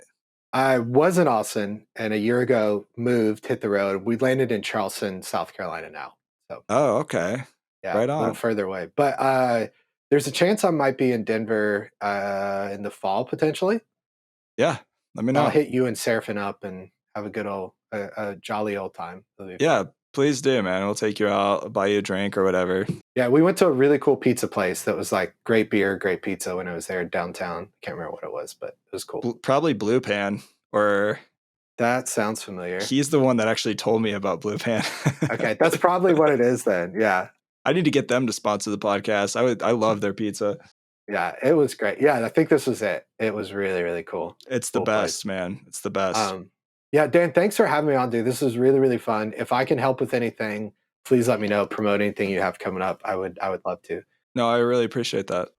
S2: I was in Austin and a year ago moved, hit the road. We landed in Charleston, South Carolina now. So
S1: Oh, okay.
S2: yeah,
S1: Right
S2: a little
S1: on.
S2: further away. But there's a chance I might be in Denver in the fall potentially.
S1: Yeah. Let me
S2: I'll
S1: know.
S2: hit you and Seraphin up and have a good old, a jolly old time. It'll be
S1: Yeah,
S2: fun.
S1: please do, man. We'll take you out, buy you a drink or whatever.
S2: Yeah, we went to a really cool pizza place that was like great beer, great pizza when I was there downtown. Can't remember what it was, but it was cool.
S1: Probably Blue Pan, or
S2: That sounds familiar.
S1: he's the one that actually told me about Blue Pan.
S2: Okay, that's probably what it is then. Yeah.
S1: I need to get them to sponsor the podcast. I love their pizza.
S2: Yeah, it was great. Yeah, I think this was it. It was really, really cool.
S1: It's the
S2: Cool place.
S1: best, man. It's the best.
S2: Yeah, Dan, thanks for having me on, dude. This was really, really fun. If I can help with anything, please let me know. Promote anything you have coming up. I would love to.
S1: No, I really appreciate that.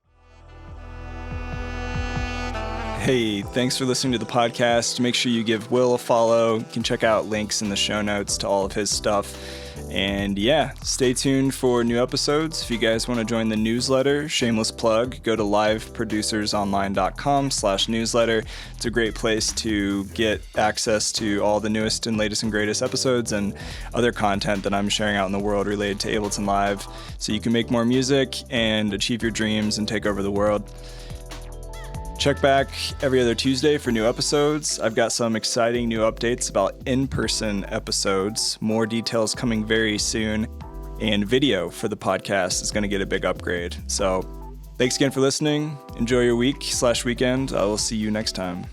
S1: Hey, thanks for listening to the podcast. Make sure you give Will a follow. You can check out links in the show notes to all of his stuff. And yeah, stay tuned for new episodes. If you guys want to join the newsletter, shameless plug, go to liveproducersonline.com/newsletter. It's a great place to get access to all the newest and latest and greatest episodes and other content that I'm sharing out in the world related to Ableton Live, so you can make more music and achieve your dreams and take over the world. Check back every other Tuesday for new episodes. I've got some exciting new updates about in-person episodes. More details coming very soon. And video for the podcast is going to get a big upgrade. So thanks again for listening. Enjoy your week/weekend. I will see you next time.